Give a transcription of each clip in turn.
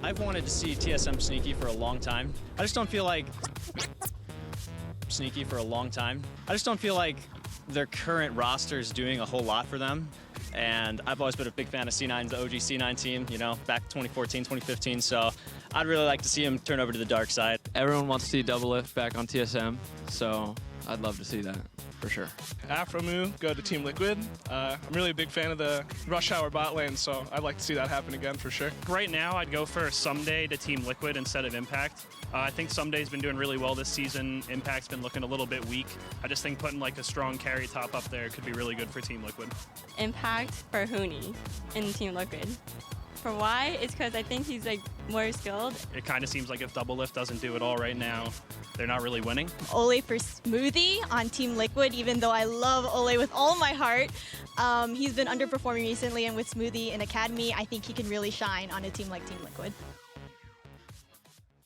I've wanted to see TSM sneaky for a long time. I just don't feel like their current roster is doing a whole lot for them. And I've always been a big fan of C9's, the OG C9 team, you know, back 2014, 2015. So I'd really like to see him turn over to the dark side. Everyone wants to see Doublelift back on TSM, so I'd love to see that for sure. aphromoo, go to Team Liquid. I'm really a big fan of the Rush Hour bot lane, so I'd like to see that happen again for sure. Right now, I'd go for Ssumday to Team Liquid instead of Impact. I think Ssumday's been doing really well this season. Impact's been looking a little bit weak. I just think putting like a strong carry top up there could be really good for Team Liquid. Impact for Huni in Team Liquid. For why? It's because I think he's like more skilled. It kind of seems like if Doublelift doesn't do it all right now, they're not really winning. Ole for Smoothie on Team Liquid, even though I love Ole with all my heart. He's been underperforming recently, and with Smoothie in Academy, I think he can really shine on a team like Team Liquid.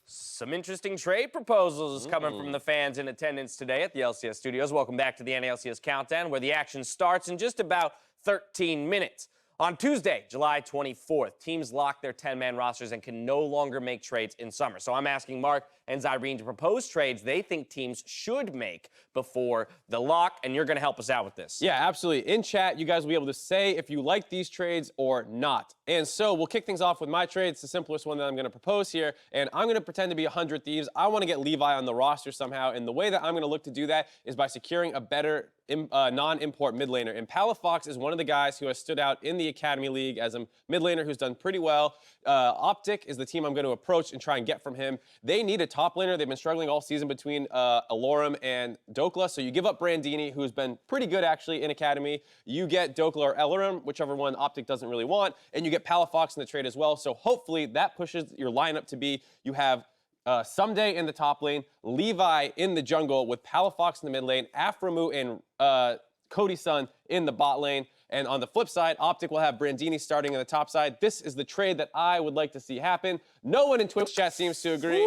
Some interesting trade proposals coming from the fans in attendance today at the LCS studios. Welcome back to the NALCS Countdown, where the action starts in just about 13 minutes. On Tuesday, July 24th, teams lock their 10-man rosters and can no longer make trades in summer. So I'm asking Mark and Zyrene to propose trades they think teams should make before the lock, and you're going to help us out with this. Yeah, absolutely. In chat, you guys will be able to say if you like these trades or not. And so we'll kick things off with my trade. It's the simplest one that I'm going to propose here, and I'm going to pretend to be 100 Thieves. I want to get Levi on the roster somehow, and the way that I'm going to look to do that is by securing a better non-import mid laner. And Fox is one of the guys who has stood out in the Academy League as a mid laner who's done pretty well. Optic is the team I'm going to approach and try and get from him. They need a top laner. They've been struggling all season between Alorum and Dokla. So you give up Brandini, who's been pretty good actually in Academy. You get Dokla or Alorum, whichever one Optic doesn't really want, and you get Fox in the trade as well. So hopefully that pushes your lineup to be you have Ssumday in the top lane, Levi in the jungle with Fox in the mid lane, aphromoo and Cody Sun in the bot lane. And on the flip side, Optic will have Brandini starting in the top side. This is the trade that I would like to see happen. No one in Twitch chat seems to agree.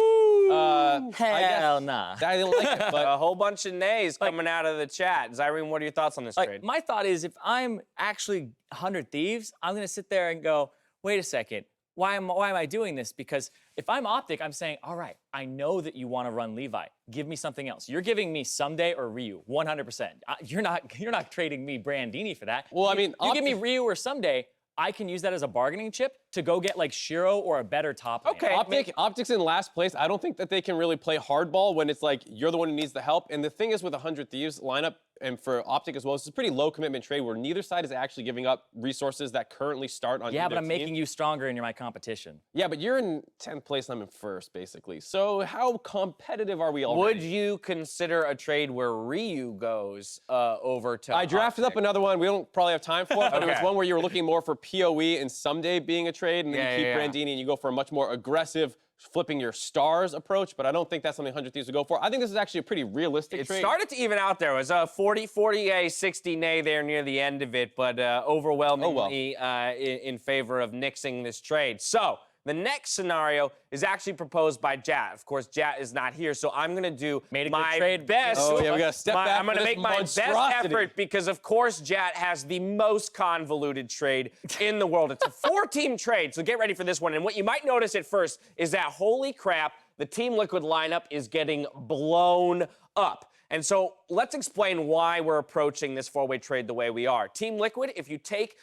Hell nah. I didn't like it, but a whole bunch of nays coming out of the chat. Zyrene, what are your thoughts on this trade? My thought is if I'm actually 100 Thieves, I'm going to sit there and go, wait a second. Why am I doing this? Because if I'm Optic, I'm saying, all right, I know that you want to run Levi. Give me something else. You're giving me Ssumday or Ryu, 100%. You're not trading me Brandini for that. Well, I mean, you give me Ryu or Ssumday, I can use that as a bargaining chip to go get like Shiro or a better top lane. Okay. Optic's in last place. I don't think that they can really play hardball when it's like you're the one who needs the help. And the thing is with 100 Thieves lineup, and for Optic as well, it's a pretty low commitment trade where neither side is actually giving up resources that currently start on Yeah, but I'm team. making you stronger and you're my competition. Yeah, but you're in 10th place and I'm in 1st, basically. So how competitive are we already? Would you consider a trade where Ryu goes over to I drafted Optic? up another one. We don't probably have time for it, but it was one where you were looking more for PoE and Ssumday being a trade, and then you keep Brandini and you go for a much more aggressive flipping your stars approach, but I don't think that's something 100 Thieves would go for. I think this is actually a pretty realistic trade. It started to even out there. It was a 40 A, 60 nay there near the end of it, but overwhelmingly in favor of nixing this trade. So the next scenario is actually proposed by Jat. Of course, Jat is not here, so I'm going to do my best. Oh, yeah, we got to step back. I'm going to make my best effort because, of course, Jat has the most convoluted trade in the world. It's a 4-team trade, so get ready for this one. And what you might notice at first is that, holy crap, the Team Liquid lineup is getting blown up. And so let's explain why we're approaching this 4-way trade the way we are. Team Liquid, if you take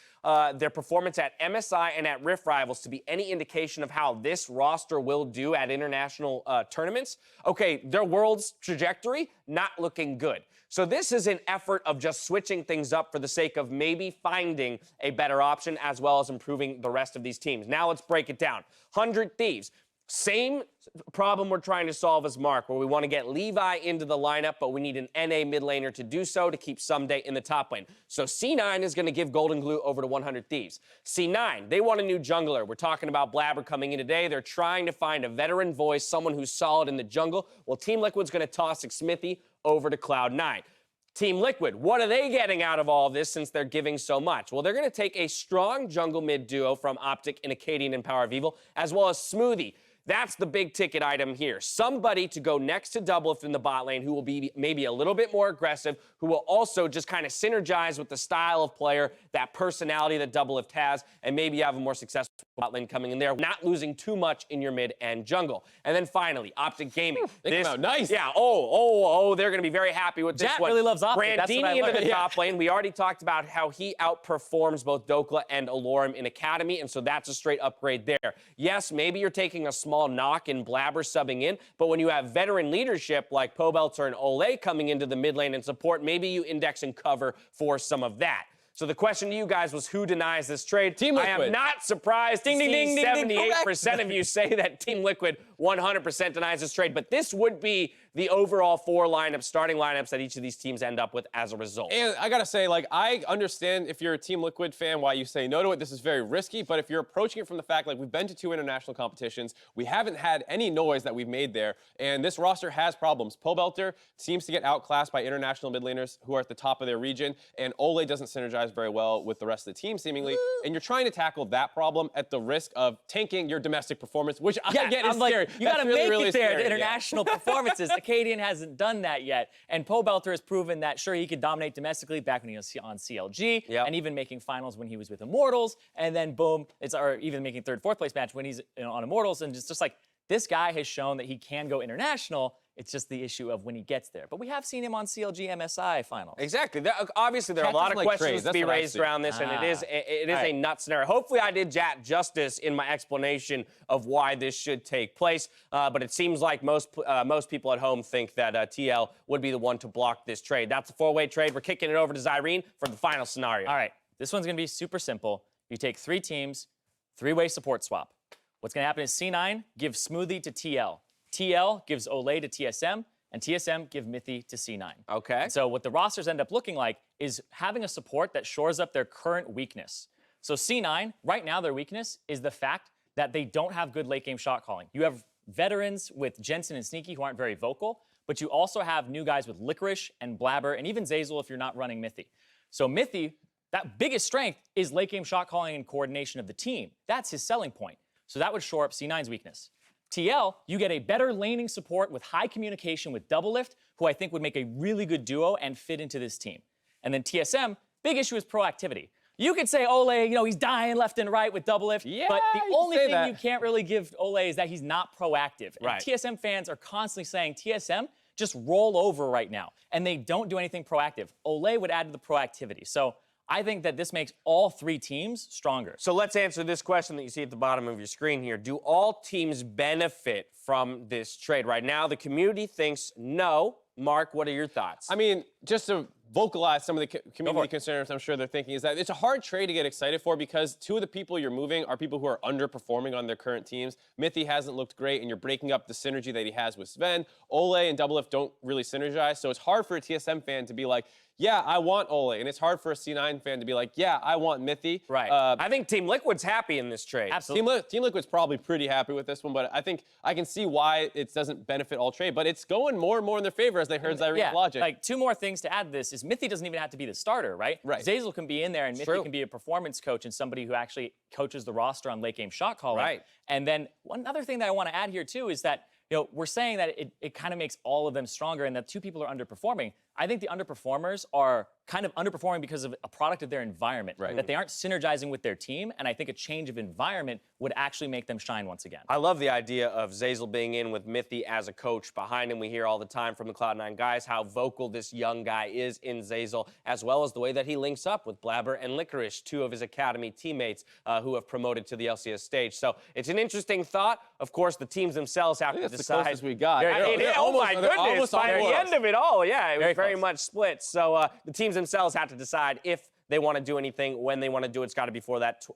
their performance at MSI and at Rift Rivals to be any indication of how this roster will do at international tournaments, okay, their world's trajectory, not looking good. So this is an effort of just switching things up for the sake of maybe finding a better option as well as improving the rest of these teams. Now let's break it down. 100 Thieves. Same problem we're trying to solve as Mark, where we want to get Levi into the lineup, but we need an NA mid laner to do so to keep Ssumday in the top lane. So C9 is going to give Golden Glue over to 100 Thieves. C9, they want a new jungler. We're talking about Blabber coming in today. They're trying to find a veteran voice, someone who's solid in the jungle. Well, Team Liquid's going to toss Smithy over to Cloud9. Team Liquid, what are they getting out of all of this since they're giving so much? Well, they're going to take a strong jungle mid duo from Optic and Acadian and Power of Evil, as well as Smoothie. That's the big ticket item here. Somebody to go next to Doublelift in the bot lane who will be maybe a little bit more aggressive, who will also just kind of synergize with the style of player, that personality that Doublelift has, and maybe have a more successful bot lane coming in there, not losing too much in your mid and jungle. And then finally, Optic Gaming. They come out nice. Yeah, they're going to be very happy with this Jack one. really loves Optic. That's what I Brandini love. into the top lane. We already talked about how he outperforms both Dokla and Alorum in Academy, and so that's a straight upgrade there. Yes, maybe you're taking a small knock in Blabber subbing in, but when you have veteran leadership like Pobelter and Ole coming into the mid lane and support, maybe you index and cover for some of that. So the question to you guys was, who denies this trade? Team Liquid. I am not surprised to see 78% of you say that Team Liquid 100% denies this trade, but this would be the overall starting lineups that each of these teams end up with as a result. And I gotta say, like, I understand if you're a Team Liquid fan why you say no to it. This is very risky, but if you're approaching it from the fact, like, we've been to 2 international competitions, we haven't had any noise that we've made there, and this roster has problems. Pobelter seems to get outclassed by international mid laners who are at the top of their region, and Ole doesn't synergize very well with the rest of the team, seemingly, and you're trying to tackle that problem at the risk of tanking your domestic performance, which I get is scary. You gotta really, make really it there scary. to international performances. Acadian hasn't done that yet. And Pobelter has proven that, sure, he could dominate domestically back when he was on CLG, and even making finals when he was with Immortals, and then boom, or even making 3rd, 4th place match when he's on Immortals, and just like, this guy has shown that he can go international. It's just the issue of when he gets there. But we have seen him on CLG MSI finals. Exactly. Obviously, there are a lot of questions to be raised around this, and it is a nut scenario. Hopefully, I did Jack justice in my explanation of why this should take place. But it seems like most people at home think that TL would be the one to block this trade. That's a 4-way trade. We're kicking it over to Zyrene for the final scenario. All right. This one's going to be super simple. You take 3 teams, 3-way support swap. What's going to happen is C9 gives Smoothie to TL. TL gives Olay to TSM, and TSM give Mithy to C9. Okay. And so what the rosters end up looking like is having a support that shores up their current weakness. So C9, right now their weakness is the fact that they don't have good late game shot calling. You have veterans with Jensen and Sneaky who aren't very vocal, but you also have new guys with Licorice and Blabber, and even Zeyzal if you're not running Mithy. So Mithy, that biggest strength is late game shot calling and coordination of the team. That's his selling point. So that would shore up C9's weakness. TL, you get a better laning support with high communication with Doublelift, who I think would make a really good duo and fit into this team. And then TSM, big issue is proactivity. You could say Ole, he's dying left and right with Doublelift, but the only thing you can't really give Ole is that he's not proactive. And TSM fans are constantly saying, TSM, just roll over right now. And they don't do anything proactive. Ole would add to the proactivity. So I think that this makes all 3 teams stronger. So let's answer this question that you see at the bottom of your screen here. Do all teams benefit from this trade? Right now, the community thinks no. Mark, what are your thoughts? I mean, just to vocalize some of the community concerns I'm sure they're thinking is that it's a hard trade to get excited for because 2 of the people you're moving are people who are underperforming on their current teams. Mithy hasn't looked great, and you're breaking up the synergy that he has with Sven. Ole and Doublelift don't really synergize, so it's hard for a TSM fan to be like, yeah, I want Ole. And it's hard for a C9 fan to be like, yeah, I want Mithy. Right. I think Team Liquid's happy in this trade. Absolutely. Team Liquid's probably pretty happy with this one, but I think I can see why it doesn't benefit all trade. But it's going more and more in their favor as they heard Zyrene's logic. Like 2 more things to add to this is Mithy doesn't even have to be the starter, right? Zeyzal can be in there, and Mithy can be a performance coach and somebody who actually coaches the roster on late game shot calling. Right. And then one other thing that I want to add here too is that we're saying that it kind of makes all of them stronger and that 2 people are underperforming. I think the underperformers are kind of underperforming because of a product of their environment, that they aren't synergizing with their team, and I think a change of environment would actually make them shine once again. I love the idea of Zeyzal being in with Mithy as a coach behind him. We hear all the time from the Cloud9 guys how vocal this young guy is in Zeyzal, as well as the way that he links up with Blabber and Licorice, 2 of his academy teammates who have promoted to the LCS stage. So it's an interesting thought. Of course, the teams themselves have to decide. That's the closest we got. Oh my goodness, by the end of it all, it was very much split. So the teams themselves have to decide if they want to do anything, when they want to do it. It's got to be before that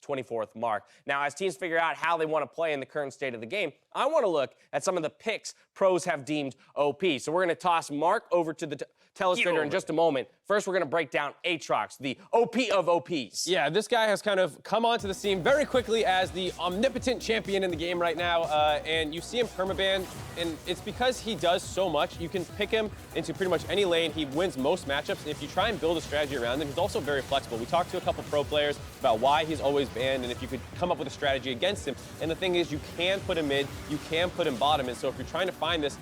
24th mark. Now, as teams figure out how they want to play in the current state of the game, I want to look at some of the picks pros have deemed OP. So we're going to toss Mark over to the telestrator in just a moment. First, we're going to break down Aatrox, the OP of OPs. Yeah, this guy has kind of come onto the scene very quickly as the omnipotent champion in the game right now, and you see him permaban, and it's because he does so much. You can pick him into pretty much any lane. He wins most matchups, and if you try and build a strategy around him, he's also very flexible. We talked to a couple pro players about why he's always banned, and if you could come up with a strategy against him. And the thing is, you can put him mid, you can put him bottom, and so if you're trying to find this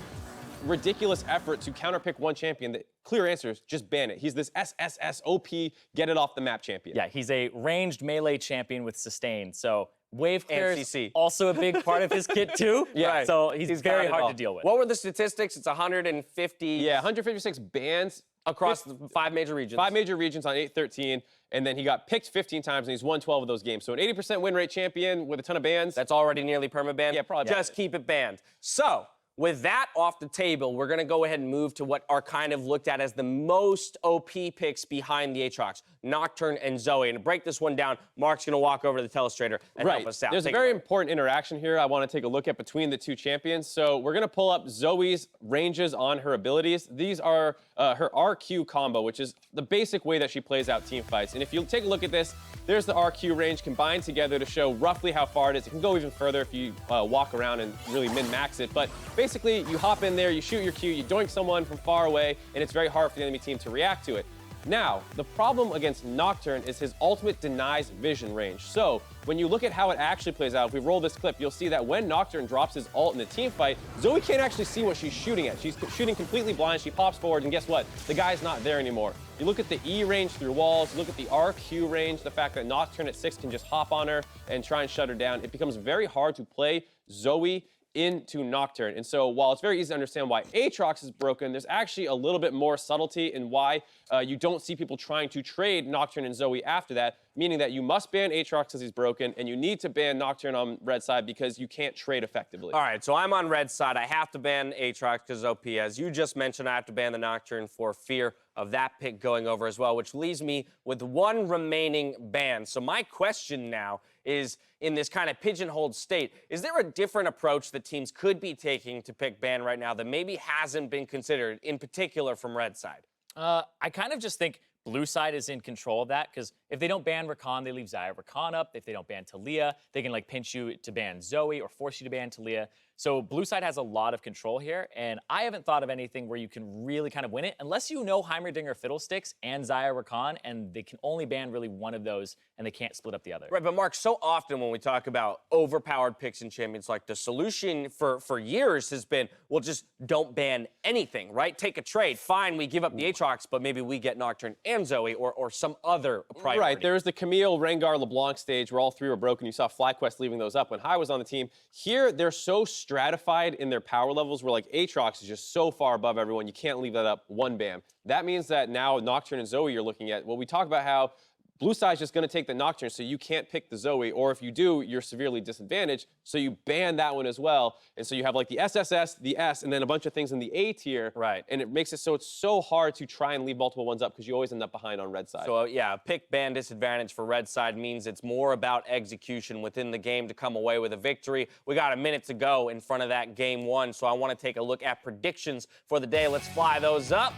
ridiculous effort to counterpick one champion, the clear answer is just ban it. He's this SSS OP, get it off the map champion. Yeah, he's a ranged melee champion with sustain. So Wave clear is CC. also a big part of his kit too. Yeah. So he's got very it hard all. to deal with. What were the statistics? It's 150 Yeah, 156 bans across the 5 major regions. 5 major regions on 8-13, and then he got picked 15 times, and he's won 12 of those games. So an 80% win rate champion with a ton of bans. That's already nearly perma-banned? Yeah, probably. Just keep it banned. So, with that off the table, we're going to go ahead and move to what are kind of looked at as the most OP picks behind the Aatrox, Nocturne and Zoe. And to break this one down, Mark's going to walk over to the telestrator and help us out. There's a very important interaction here I want to take a look at between the two champions. So we're going to pull up Zoe's ranges on her abilities. These are her RQ combo, which is the basic way that she plays out team fights. And if you take a look at this, there's the RQ range combined together to show roughly how far it is. It can go even further if you walk around and really min-max it. But basically, you hop in there, you shoot your Q, you doink someone from far away, and it's very hard for the enemy team to react to it. Now, the problem against Nocturne is his ultimate denies vision range. So, when you look at how it actually plays out, if we roll this clip, you'll see that when Nocturne drops his ult in a team fight, Zoe can't actually see what she's shooting at. She's shooting completely blind, she pops forward, and guess what? The guy's not there anymore. You look at the E range through walls, you look at the RQ range, the fact that Nocturne at 6 can just hop on her and try and shut her down, it becomes very hard to play Zoe into Nocturne. And so while it's very easy to understand why Aatrox is broken, there's actually a little bit more subtlety in why you don't see people trying to trade Nocturne and Zoe after that, meaning that you must ban Aatrox because he's broken, and you need to ban Nocturne on red side because you can't trade effectively. All right, so I'm on red side. I have to ban Aatrox because OP. As you just mentioned, I have to ban the Nocturne for fear of that pick going over as well, which leaves me with one remaining ban. So my question now is, in this kind of pigeonholed state, is there a different approach that teams could be taking to pick ban right now that maybe hasn't been considered, in particular from red side? I kind of just think blue side is in control of that, because if they don't ban Rakan, they leave Xayah Rakan up. If they don't ban Talia, they can like pinch you to ban Zoe or force you to ban Talia. So blue side has a lot of control here, and I haven't thought of anything where you can really kind of win it unless you know Heimerdinger Fiddlesticks and Xayah Rakan, and they can only ban really one of those, and they can't split up the other. Right, but Mark, so often when we talk about overpowered picks and champions, like the solution for years has been, well, just don't ban anything, right? Take a trade. Fine, we give up the Aatrox, but maybe we get Nocturne and Zoe or some other priority. Right, there was the Camille, Rengar, LeBlanc stage where all three were broken. You saw FlyQuest leaving those up when Hai was on the team. Here, they're so stratified in their power levels where like Aatrox is just so far above everyone, you can't leave that up one bam. That means that now Nocturne and Zoe you're looking at, well, we talk about how blue side's just going to take the Nocturne, so you can't pick the Zoe, or if you do, you're severely disadvantaged, so you ban that one as well. And so you have like the SSS, the S, and then a bunch of things in the A tier. Right. And it makes it so it's so hard to try and leave multiple ones up because you always end up behind on red side. So yeah, pick ban disadvantage for red side means it's more about execution within the game to come away with a victory. We got a minute to go in front of that game one, so I want to take a look at predictions for the day. Let's fly those up.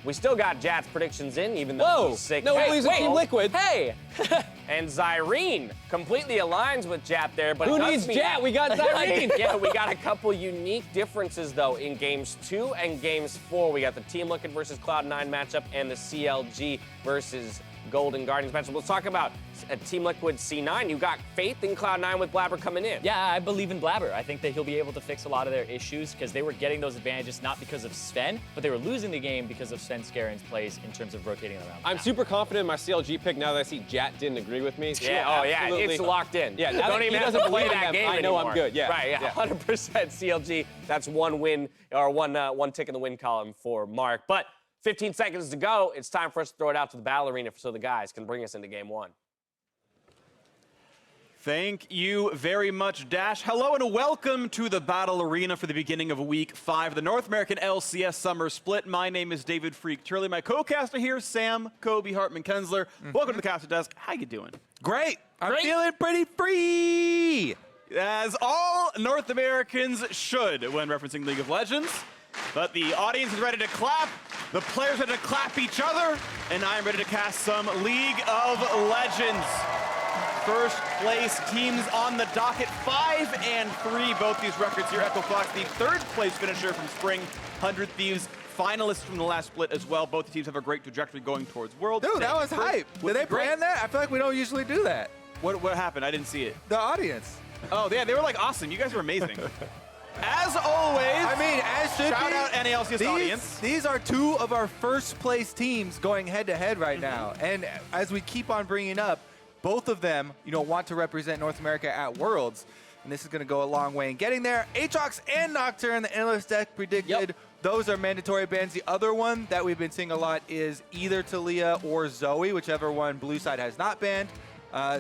We still got Jat's predictions in, even though he's sick. No, he's a Team Liquid. Hey! And Zyrene completely aligns with Jat there, but who needs Jat? We got Zyrene. Yeah, we got a couple unique differences though in games 2 and games 4. We got the Team Liquid versus Cloud9 matchup and the CLG versus Golden Guardians matchup. Let's talk about Team Liquid C9. You got faith in Cloud9 with Blabber coming in. Yeah, I believe in Blabber. I think that he'll be able to fix a lot of their issues because they were getting those advantages not because of Sven, but they were losing the game because of Sven Scarin's plays in terms of rotating around. I'm super confident in my CLG pick now that I see Jat didn't agree with me. Yeah, yeah, it's locked in. Yeah, now don't that even he have doesn't to play believe in that them, game I know anymore. I'm good. Yeah, right. Yeah, 100% CLG. That's one win or one tick in the win column for Mark. But 15 seconds to go. It's time for us to throw it out to the battle arena so the guys can bring us into game one. Thank you very much, Dash. Hello and welcome to the Battle Arena for the beginning of Week 5, the North American LCS Summer Split. My name is David Freak Turley. My co-caster here, Sam Kobe Hartman-Kensler. Welcome to the caster desk. How you doing? Great. I'm feeling pretty free. As all North Americans should when referencing League of Legends. But the audience is ready to clap, the players are ready to clap each other, and I'm ready to cast some League of Legends. First place teams on the docket, 5 and 3, both these records here. Echo Fox, the third place finisher from Spring, 100 Thieves, finalists from the last split as well. Both teams have a great trajectory going towards Worlds. Dude, that was hype. Did they plan that? I feel like we don't usually do that. What happened? I didn't see it. The audience. Oh, yeah, they were like awesome. You guys were amazing. As always, I mean, as should shout be, out NALCS audience. These are two of our first place teams going head to head right now. And as we keep on bringing up, both of them, want to represent North America at Worlds. And this is going to go a long way in getting there. Aatrox and Nocturne, the analyst deck predicted. Those are mandatory bans. The other one that we've been seeing a lot is either Talia or Zoe, whichever one blue side has not banned.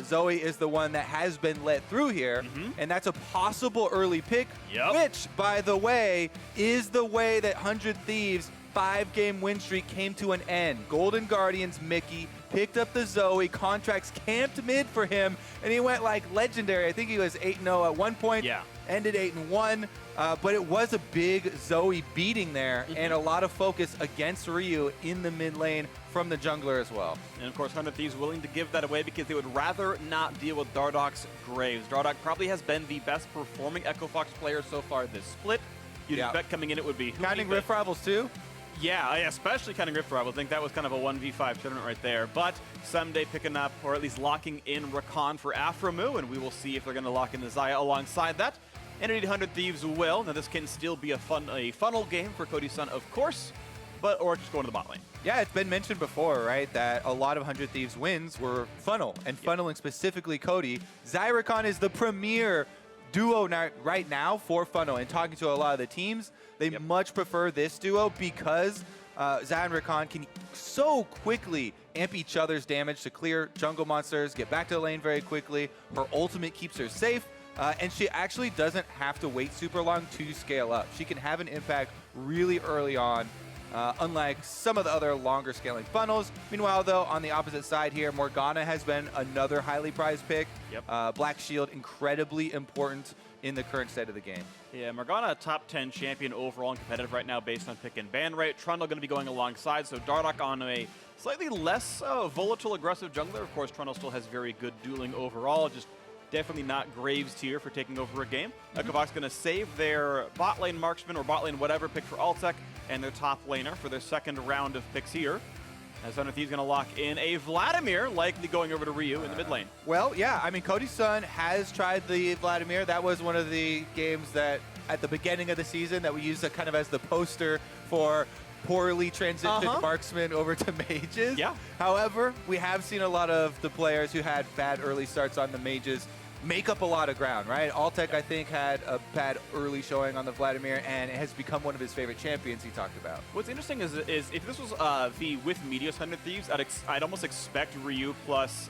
Zoe is the one that has been let through here, and that's a possible early pick, which, by the way, is the way that 100 Thieves' 5-game win streak came to an end. Golden Guardians Mickey picked up the Zoe, contracts camped mid for him, and he went like legendary. I think he was 8-0 at one point, ended 8-1, but it was a big Zoe beating there, and a lot of focus against Ryu in the mid lane from the jungler as well. And of course, 100 Thieves willing to give that away because they would rather not deal with Dardoch's Graves. Dardoch probably has been the best performing Echo Fox player so far this split. You'd expect coming in it would be Huni, counting Rift Rivals too? Yeah, especially counting Rift Rivals. I think that was kind of a 1v5 tournament right there. But Ssumday picking up, or at least locking in Rakan for aphromoo, and we will see if they're going to lock in the Xayah alongside that. And 100 Thieves will. Now this can still be a funnel game for Cody Sun, of course, or just going to the bot lane. Yeah, it's been mentioned before, right, that a lot of 100 Thieves wins were funnel, and funneling specifically Cody. Xayah Rakan is the premier duo right now for funnel, and talking to a lot of the teams, they much prefer this duo because Xayah and Rakan can so quickly amp each other's damage to clear jungle monsters, get back to the lane very quickly. Her ultimate keeps her safe, and she actually doesn't have to wait super long to scale up. She can have an impact really early on, unlike some of the other longer scaling funnels. Meanwhile, though, on the opposite side here, Morgana has been another highly prized pick. Black Shield, incredibly important in the current state of the game. Yeah, Morgana, a top 10 champion overall and competitive right now based on pick and ban rate. Trundle going to be going alongside, so Dardoch on a slightly less volatile, aggressive jungler. Of course, Trundle still has very good dueling overall, just definitely not Graves tier for taking over a game. Echo Fox going to save their bot lane marksman or bot lane whatever pick for Altec and their top laner for their second round of picks here. As 100 Thieves going to lock in a Vladimir, likely going over to Ryu in the mid lane. Well, yeah, I mean, Cody Sun has tried the Vladimir. That was one of the games that at the beginning of the season that we used kind of as the poster for poorly transitioned marksmen over to mages. However, we have seen a lot of the players who had bad early starts on the mages make up a lot of ground, right? Altec, I think, had a bad early showing on the Vladimir, and it has become one of his favorite champions he talked about. What's interesting is if this was the with Meteos 100 Thieves, I'd almost expect Ryu plus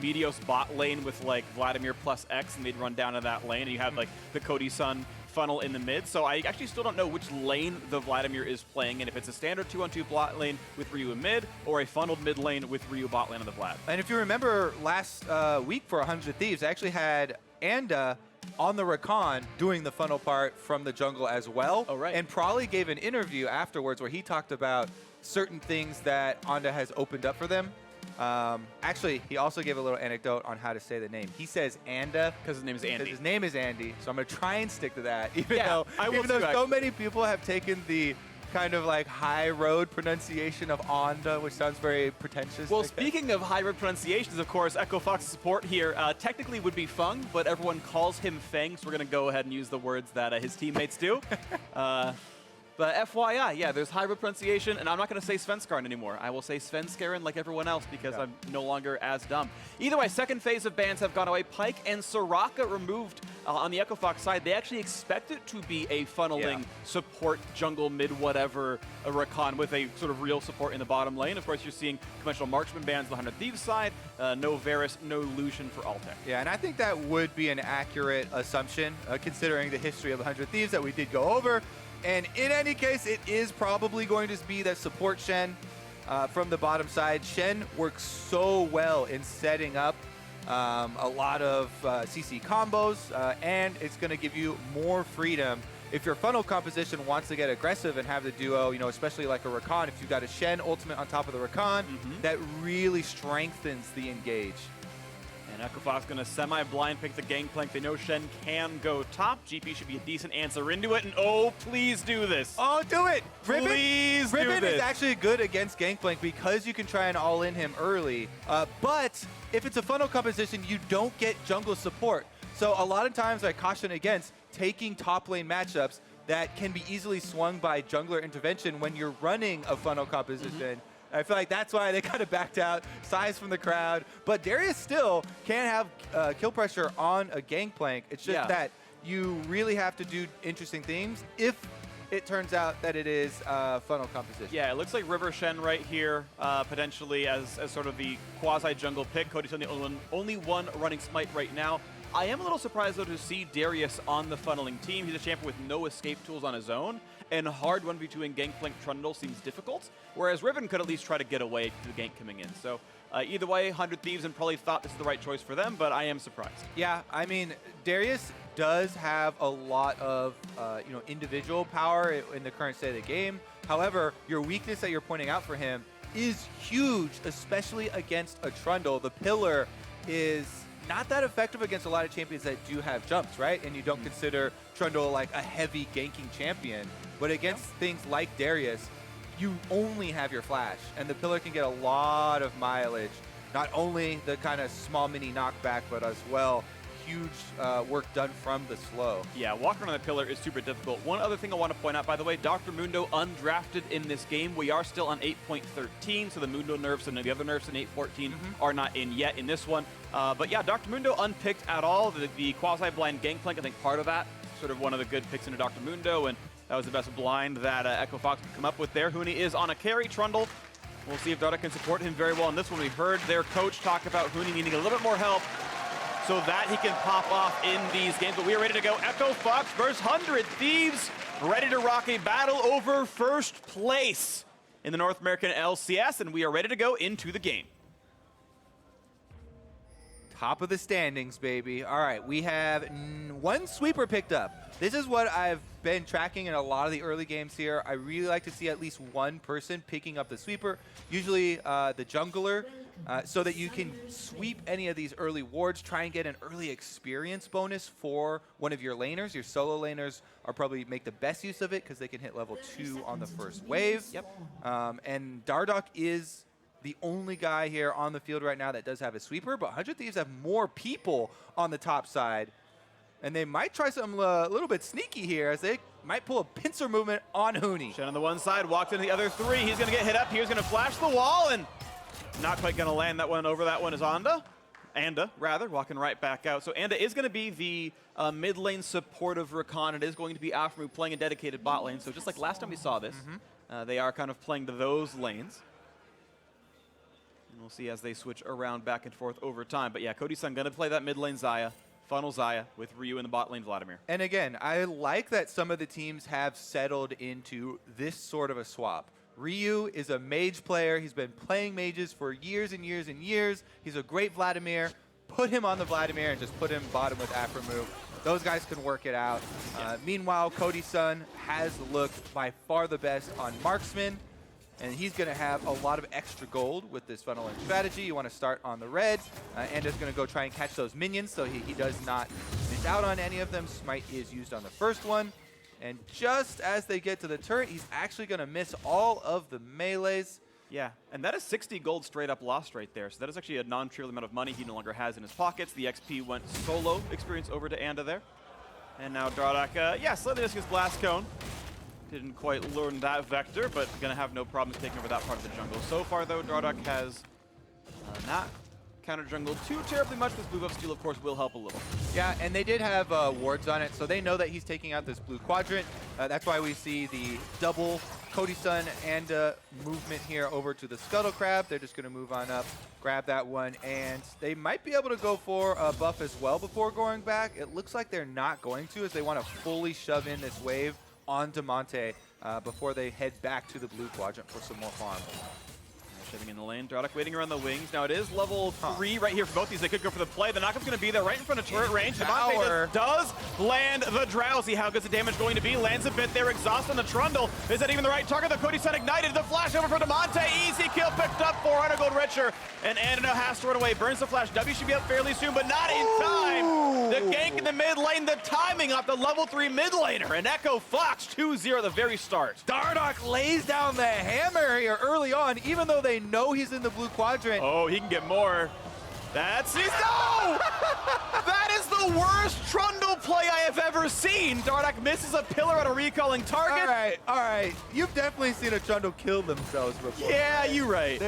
Meteos bot lane with like Vladimir plus X, and they'd run down to that lane, and you have like the Cody Sun funnel in the mid. So I actually still don't know which lane the Vladimir is playing, and if it's a standard 2-on-2 bot lane with Ryu in mid, or a funneled mid lane with Ryu bot lane on the Vlad. And if you remember last week for 100 Thieves, I actually had Anda on the Rakan doing the funnel part from the jungle as well. And probably gave an interview afterwards where he talked about certain things that Anda has opened up for them. Actually, he also gave a little anecdote on how to say the name. He says Anda because his name is Andy. Because his name is Andy. So I'm going to try and stick to that, even though so many people have taken the kind of like high road pronunciation of Anda, which sounds very pretentious. Well, speaking of high road pronunciations, of course, Echo Fox's support here technically would be Feng, but everyone calls him Feng, so we're going to go ahead and use the words that his teammates do. But FYI, yeah, there's high road pronunciation, and I'm not going to say Svenskaren anymore. I will say Svenskaren like everyone else because I'm no longer as dumb. Either way, second phase of bans have gone away. Pyke and Soraka removed on the Echo Fox side. They actually expect it to be a funneling support jungle mid whatever Rakan with a sort of real support in the bottom lane. Of course, you're seeing conventional marksman bans on the 100 Thieves side. No Varus, no Lucian for Altec. Yeah, and I think that would be an accurate assumption considering the history of 100 Thieves that we did go over. And in any case, it is probably going to be that support Shen from the bottom side. Shen works so well in setting up a lot of CC combos, and it's going to give you more freedom. If your funnel composition wants to get aggressive and have the duo, especially like a Rakan, if you've got a Shen ultimate on top of the Rakan, that really strengthens the engage. And Echo Fox going to semi-blind pick the Gangplank. They know Shen can go top. GP should be a decent answer into it. And oh, please do this. Oh, do it. Please do this. Ribbon is actually good against Gangplank because you can try and all-in him early. But if it's a funnel composition, you don't get jungle support. So a lot of times I caution against taking top lane matchups that can be easily swung by jungler intervention when you're running a funnel composition. I feel like that's why they kind of backed out. Size from the crowd. But Darius still can have kill pressure on a Gangplank. It's just that you really have to do interesting things if it turns out that it is funnel composition. Yeah, it looks like River Shen right here, potentially as sort of the quasi-jungle pick. Cody Sun, the only one running Smite right now. I am a little surprised, though, to see Darius on the funneling team. He's a champion with no escape tools on his own, and hard 1v2 in Gangplank Trundle seems difficult, whereas Riven could at least try to get away to the gank coming in. So either way, 100 Thieves and probably thought this is the right choice for them, but I am surprised. Yeah, I mean, Darius does have a lot of individual power in the current state of the game. However, your weakness that you're pointing out for him is huge, especially against a Trundle. The pillar is not that effective against a lot of champions that do have jumps, right? And you don't consider Trundle like a heavy ganking champion. But against things like Darius, you only have your flash, and the pillar can get a lot of mileage. Not only the kind of small mini knockback, but as well huge work done from the slow. Yeah, walking on the pillar is super difficult. One other thing I want to point out, by the way, Dr. Mundo undrafted in this game. We are still on 8.13, so the Mundo nerfs and the other nerfs in 8.14 are not in yet in this one. But yeah, Dr. Mundo unpicked at all. The quasi-blind Gangplank, I think part of that, sort of one of the good picks into Dr. Mundo, and that was the best blind that Echo Fox could come up with there. Huni is on a carry. Trundle, we'll see if Dardoch can support him very well in this one. We heard their coach talk about Huni needing a little bit more help so that he can pop off in these games. But we are ready to go. Echo Fox versus 100 Thieves, ready to rock a battle over first place in the North American LCS, and we are ready to go into the game. Top of the standings, baby. All right, we have one sweeper picked up. This is what I've been tracking in a lot of the early games here. I really like to see at least one person picking up the sweeper, usually the jungler, so that you can sweep any of these early wards, try and get an early experience bonus for one of your laners. Your solo laners are probably make the best use of it because they can hit level 2 on the first wave. Yep. And Dardoch is the only guy here on the field right now that does have a sweeper, but 100 Thieves have more people on the top side. And they might try something a little bit sneaky here as they might pull a pincer movement on Huni. Shen on the one side, walked into the other three. He's going to get hit up. He's going to flash the wall, and not quite going to land that one over. That one is Anda, walking right back out. So Anda is going to be the mid lane support of Rakan. It is going to be aphromoo playing a dedicated bot lane. So just like last time we saw this, they are kind of playing to those lanes. And we'll see as they switch around back and forth over time. But yeah, Cody Sun going to play that mid lane Xayah. Funnel Xayah with Ryu in the bot lane Vladimir. And again, I like that some of the teams have settled into this sort of a swap. Ryu is a mage player. He's been playing mages for years and years and years. He's a great Vladimir. Put him on the Vladimir and just put him bottom with aphromoo. Those guys can work it out. Meanwhile, Cody Sun has looked by far the best on Marksman. And he's going to have a lot of extra gold with this funneling strategy. You want to start on the red. Anda's going to go try and catch those minions so he does not miss out on any of them. Smite is used on the first one. And just as they get to the turret, he's actually going to miss all of the melees. Yeah, and that is 60 gold straight up lost right there. So that is actually a non-trivial amount of money he no longer has in his pockets. The XP went solo experience over to Anda there. And now Dardoch, slightly missed his blast cone. Didn't quite learn that vector, but gonna have no problems taking over that part of the jungle. So far, though, Dardoch has not counter jungled too terribly much. This blue buff steal, of course, will help a little. Yeah, and they did have wards on it, so they know that he's taking out this blue quadrant. That's why we see the double Cody Sun and movement here over to the Scuttle Crab. They're just gonna move on up, grab that one, and they might be able to go for a buff as well before going back. It looks like they're not going to, as they want to fully shove in this wave on Damonte before they head back to the blue quadrant for some more farm. Sitting in the lane, Dardoch waiting around the wings. Now it is level 3 right here for both these. They could go for the play. The knockup's going to be there right in front of turret range. Damonte does land the Drowsy. How good's the damage going to be? Lands a bit there. Exhaust on the Trundle. Is that even the right target? The Cody Sun ignited. The flash over for Damonte. Easy kill picked up. 400 gold richer. And Anda has to run away. Burns the flash. W should be up fairly soon, but not in time. The gank in the mid lane. The timing off the level 3 mid laner. And Echo Fox 2-0 at the very start. Dardoch lays down the hammer here early on, even though they know he's in the blue quadrant. Oh, he can get more. That's his. No! That is the the worst Trundle play I have ever seen. Dardoch misses a pillar on a recalling target. All right. You've definitely seen a Trundle kill themselves before. Yeah, you're right.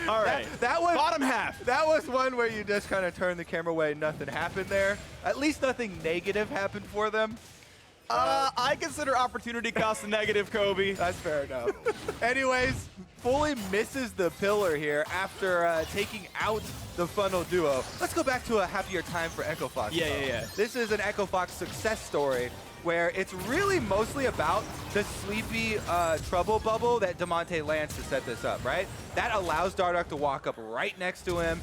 All right. That was bottom half. That was one where you just kind of turned the camera away and nothing happened there. At least nothing negative happened for them. I consider opportunity cost a negative, Kobe. That's fair enough. Anyways, fully misses the pillar here after taking out the funnel duo. Let's go back to a happier time for Echo Fox. Yeah. This is an Echo Fox success story where it's really mostly about the sleepy trouble bubble that Damonte lands to set this up, right? That allows Dardoch to walk up right next to him,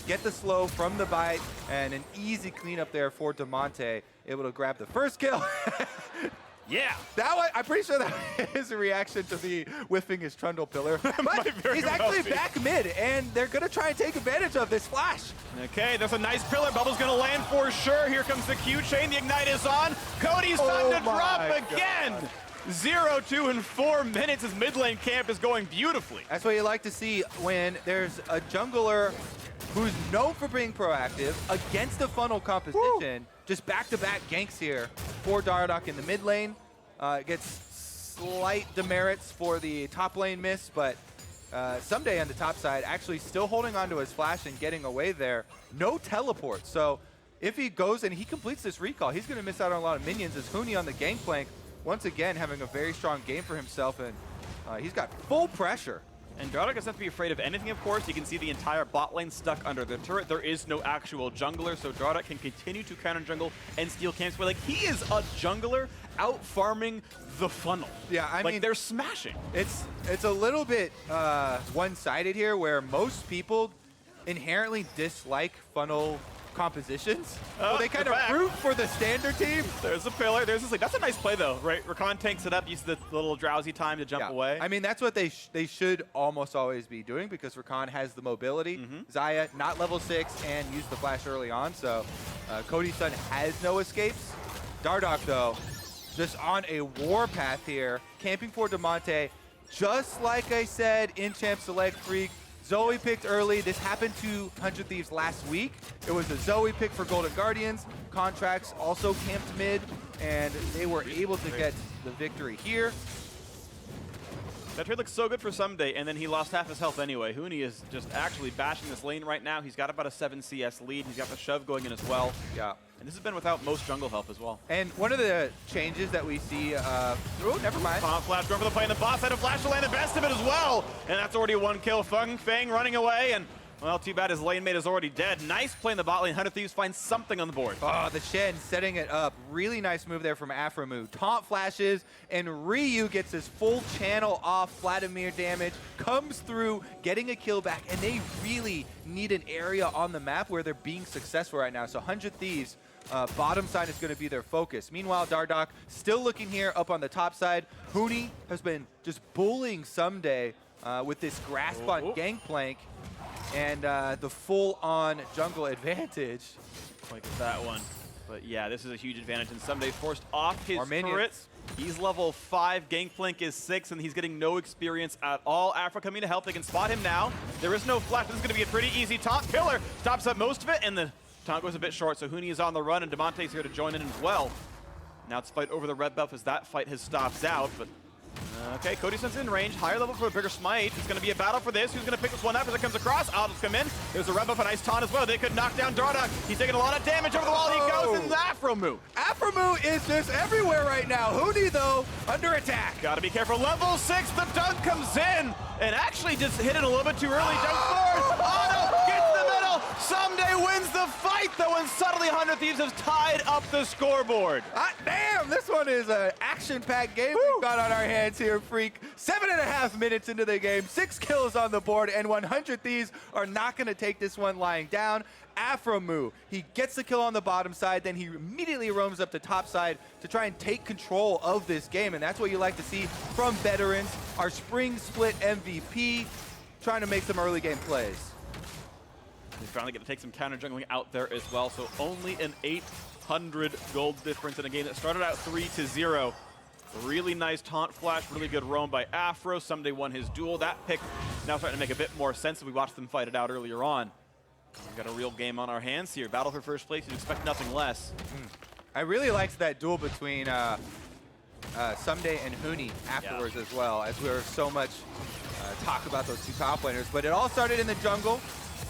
get the slow from the bite, and an easy cleanup there for Damonte, able to grab the first kill. Yeah. That one, I'm pretty sure that is a reaction to the whiffing his Trundle pillar. But he's actually back mid, and they're going to try and take advantage of this flash. Okay, there's a nice pillar. Bubble's going to land for sure. Here comes the Q chain. The Ignite is on. Cody's time to drop again. 0-2 in 4 minutes. His mid lane camp is going beautifully. That's what you like to see when there's a jungler who's known for being proactive against a funnel composition. Woo. Just back-to-back ganks here for Dardoch in the mid lane. Gets slight demerits for the top lane miss, but Ssumday on the top side actually still holding onto his flash and getting away there. No teleport, so if he goes and he completes this recall, he's going to miss out on a lot of minions as Huni on the Gangplank, once again having a very strong game for himself, and he's got full pressure. And Dardoch doesn't have to be afraid of anything, of course. You can see the entire bot lane stuck under the turret. There is no actual jungler, so Dardoch can continue to counter jungle and steal camps. But like, he is a jungler out farming the funnel. Yeah, I mean, they're smashing. It's a little bit one-sided here, where most people inherently dislike funnel compositions. So they kind of root for the standard team. There's a pillar. There's this. Like, that's a nice play though, right? Rakan tanks it up, uses the little drowsy time to jump away. I mean, that's what they should almost always be doing, because Rakan has the mobility. Xayah not level 6 and used the flash early on, so Cody Sun has no escapes. Dardoch though, just on a warpath here, camping for Damonte. Just like I said in Champ Select Freak, Zoe picked early. This happened to 100 Thieves last week. It was a Zoe pick for Golden Guardians. Contracts also camped mid, and they were able to get the victory here. That trade looks so good for Ssumday, and then he lost half his health anyway. Huni is just actually bashing this lane right now. He's got about a 7 CS lead. He's got the shove going in as well. Yeah. And this has been without most jungle help as well. And one of the changes that we see, oh, never mind. Flash going for the play, and the boss had a flash to land the best of it as well. And that's already a 1 kill. Feng running away, and well, too bad his lane mate is already dead. Nice play in the bot lane. 100 Thieves finds something on the board. Oh, the Shen setting it up. Really nice move there from aphromoo. Taunt flashes, and Ryu gets his full channel off. Vladimir damage comes through, getting a kill back, and they really need an area on the map where they're being successful right now. So 100 Thieves, bottom side is going to be their focus. Meanwhile, Dardoch still looking here up on the top side. Huni has been just bullying Ssumday with this grasp on Gangplank and the full-on jungle advantage. Like that one. But yeah, this is a huge advantage, and Ssumday forced off his turret. He's level 5, Gangplank is 6, and he's getting no experience at all. Afro coming to help. They can spot him now. There is no flash. This is going to be a pretty easy taunt. Pillar stops up most of it, and the taunt goes a bit short, so Huni is on the run, and Damonte's here to join in as well. Now it's fight over the red buff as that fight has stopped out, but okay, Cody Sun's in range. Higher level for a bigger smite. It's going to be a battle for this. Who's going to pick this one up as it comes across? Altec come in. There's a red buff, a nice taunt as well. They could knock down Dardoch. He's taking a lot of damage over the wall. He goes, and the aphromoo. aphromoo is just everywhere right now. Huni, though, under attack. Got to be careful. Level 6, the dunk comes in, and actually just hit it a little bit too early. Dunk forward. Auto gets the middle. Ssumday wins the fight, though, and suddenly 100 Thieves has tied up the scoreboard. Damn, this one is an action-packed game we've got on our hands here, Freak. 7.5 minutes into the game, 6 kills on the board, and 100 Thieves are not going to take this one lying down. aphromoo, he gets the kill on the bottom side, then he immediately roams up the top side to try and take control of this game, and that's what you like to see from veterans. Our spring split MVP trying to make some early game plays. They finally get to take some counter jungling out there as well, so only an 800 gold difference in a game that started out 3-0. Really nice taunt flash, really good roam by Afro. Ssumday won his duel. That pick now starting to make a bit more sense as we watched them fight it out earlier on. We've got a real game on our hands here. Battle for first place, you'd expect nothing less. I really liked that duel between Ssumday and Huni afterwards as well, as we were so much talk about those two top laners. But it all started in the jungle,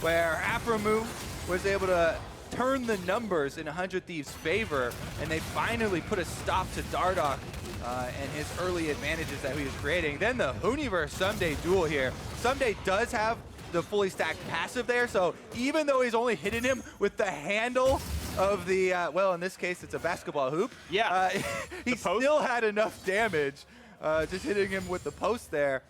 where aphromoo was able to turn the numbers in 100 Thieves' favor, and they finally put a stop to Dardoch and his early advantages that he was creating. Then the Huni versus Ssumday duel here. Ssumday does have the fully stacked passive there, so even though he's only hitting him with the handle of the, well, in this case, it's a basketball hoop. Yeah. He still had enough damage just hitting him with the post there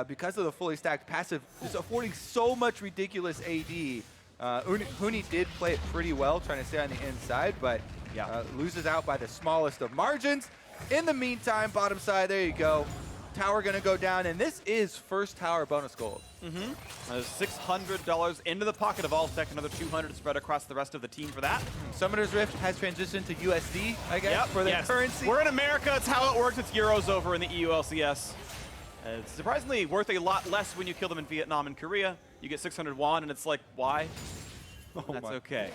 because of the fully stacked passive, just affording so much ridiculous AD. Huni did play it pretty well, trying to stay on the inside, but loses out by the smallest of margins. In the meantime, bottom side, there you go. Tower gonna go down, and this is first tower bonus gold. $600 into the pocket of Altec, another 200 spread across the rest of the team for that. Summoner's Rift has transitioned to USD, I guess, for their currency. We're in America, it's how it works. It's euros over in the EU LCS. It's surprisingly worth a lot less when you kill them in Vietnam and Korea. You get 600 won, and it's like, why? That's okay.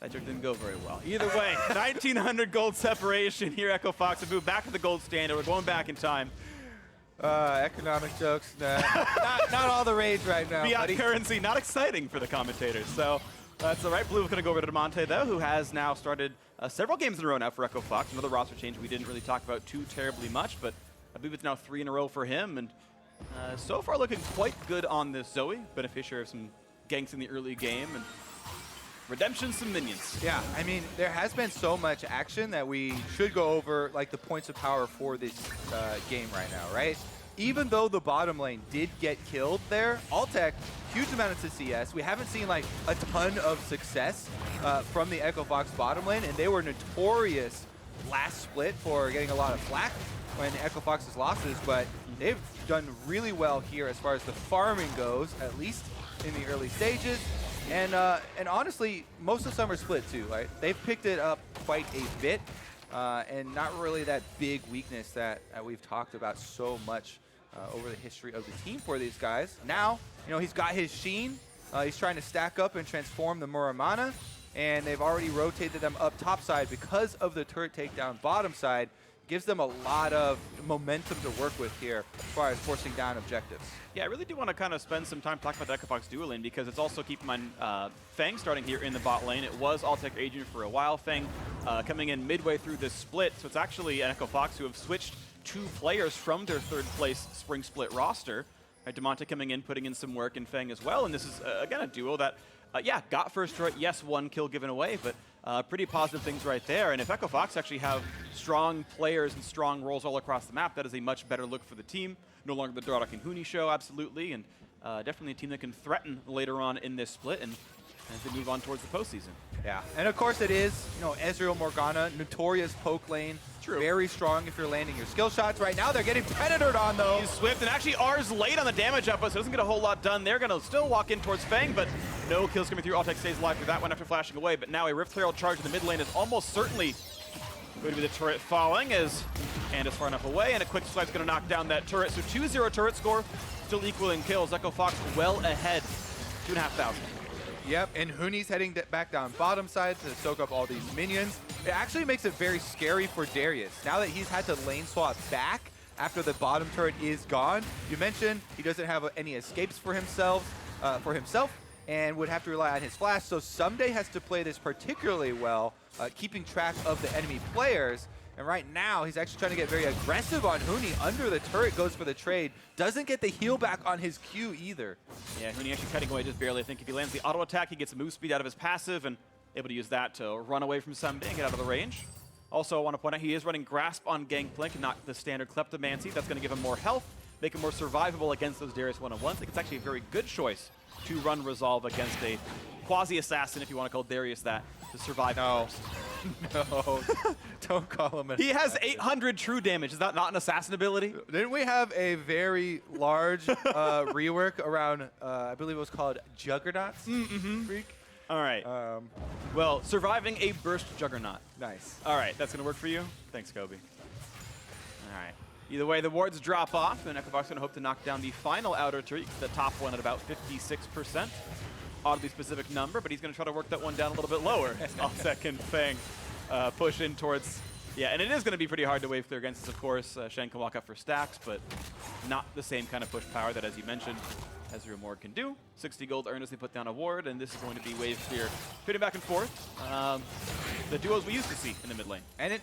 That joke didn't go very well. Either way, 1,900 gold separation here. Echo Fox have moved back to the gold standard. We're going back in time. Economic jokes, not all the rage right now, Fiat buddy. currency, not exciting for the commentators. So that's all right. Blue is going to go over to Damonte, though, who has now started several games in a row now for Echo Fox. Another roster change we didn't really talk about too terribly much, but I believe it's now 3 in a row for him. And so far looking quite good on this Zoe. Beneficiary of some ganks in the early game and redemption, some minions. Yeah, I mean, there has been so much action that we should go over like the points of power for this game right now, right? Even though the bottom lane did get killed there, Altec, huge amount of CS. We haven't seen like a ton of success from the Echo Fox bottom lane, and they were notorious last split for getting a lot of flack when Echo Fox's losses, but they've done really well here as far as the farming goes, at least in the early stages. And honestly, most of summer split too, right? They've picked it up quite a bit, and not really that big weakness that we've talked about so much over the history of the team for these guys. Now, you know, he's got his Shen. He's trying to stack up and transform the Morgana, and they've already rotated them up top side because of the turret takedown bottom side. Gives them a lot of momentum to work with here as far as forcing down objectives. Yeah, I really do want to kind of spend some time talking about the Echo Fox dual lane because it's also keep in mind Feng starting here in the bot lane. It was Altec agent for a while. Feng coming in midway through this split, so it's actually an Echo Fox who have switched 2 players from their 3rd place spring split roster. Right, Damonte coming in, putting in some work, and Feng as well. And this is, again, a duo that, got first turret. Yes, 1 kill given away, but pretty positive things right there. And if Echo Fox actually have strong players and strong roles all across the map, that is a much better look for the team. No longer the Dardoch and Huni show, absolutely. And definitely a team that can threaten later on in this split and as they move on towards the postseason. Yeah, and of course it is, you know, Ezreal Morgana, notorious poke lane. True. Very strong if you're landing your skill shots. Right now they're getting predatored on though. He's swift, and actually R's late on the damage output, so doesn't get a whole lot done. They're gonna still walk in towards Feng, but no kills coming through. Altec stays alive through that one after flashing away, but now a Rift Herald charge in the mid lane is almost certainly going to be the turret falling as and is far enough away, and a quick swipe's gonna knock down that turret. So 2-0 turret score, still equaling kills. Echo Fox well ahead, 2,500. Yep, and Huni's heading back down bottom side to soak up all these minions. It actually makes it very scary for Darius. Now that he's had to lane swap back after the bottom turret is gone, you mentioned he doesn't have any escapes for himself, and would have to rely on his flash. So Ssumday has to play this particularly well, keeping track of the enemy players. And right now, he's actually trying to get very aggressive on Huni. Under the turret, goes for the trade. Doesn't get the heal back on his Q either. Yeah, Huni actually cutting away just barely. I think if he lands the auto attack, he gets a move speed out of his passive and able to use that to run away from Ssumday and get out of the range. Also, I want to point out he is running Grasp on Gangplank, not the standard Kleptomancy. That's going to give him more health, make him more survivable against those Darius one-on-ones. I think it's actually a very good choice to run Resolve against a quasi-assassin, if you want to call Darius that, to survive. No. No, don't call him He has 800 true damage. Is that not an assassin ability? Didn't we have a very large rework around, I believe it was called Juggernauts? Freak? All right. Well, surviving a burst Juggernaut. Nice. All right, that's going to work for you? Thanks, Kobe. All right. Either way, the wards drop off, and Echo Fox going to hope to knock down the final outer turret, the top one at about 56%. Oddly specific number, but he's going to try to work that one down a little bit lower. Altec and Feng push in towards... Yeah, and it is going to be pretty hard to wave clear against this, of course. Shen can walk up for stacks, but not the same kind of push power that, as you mentioned, Ezreal Morg can do. 60 gold earnestly put down a ward, and this is going to be wave clear. Pitting back and forth. The duos we used to see in the mid lane. And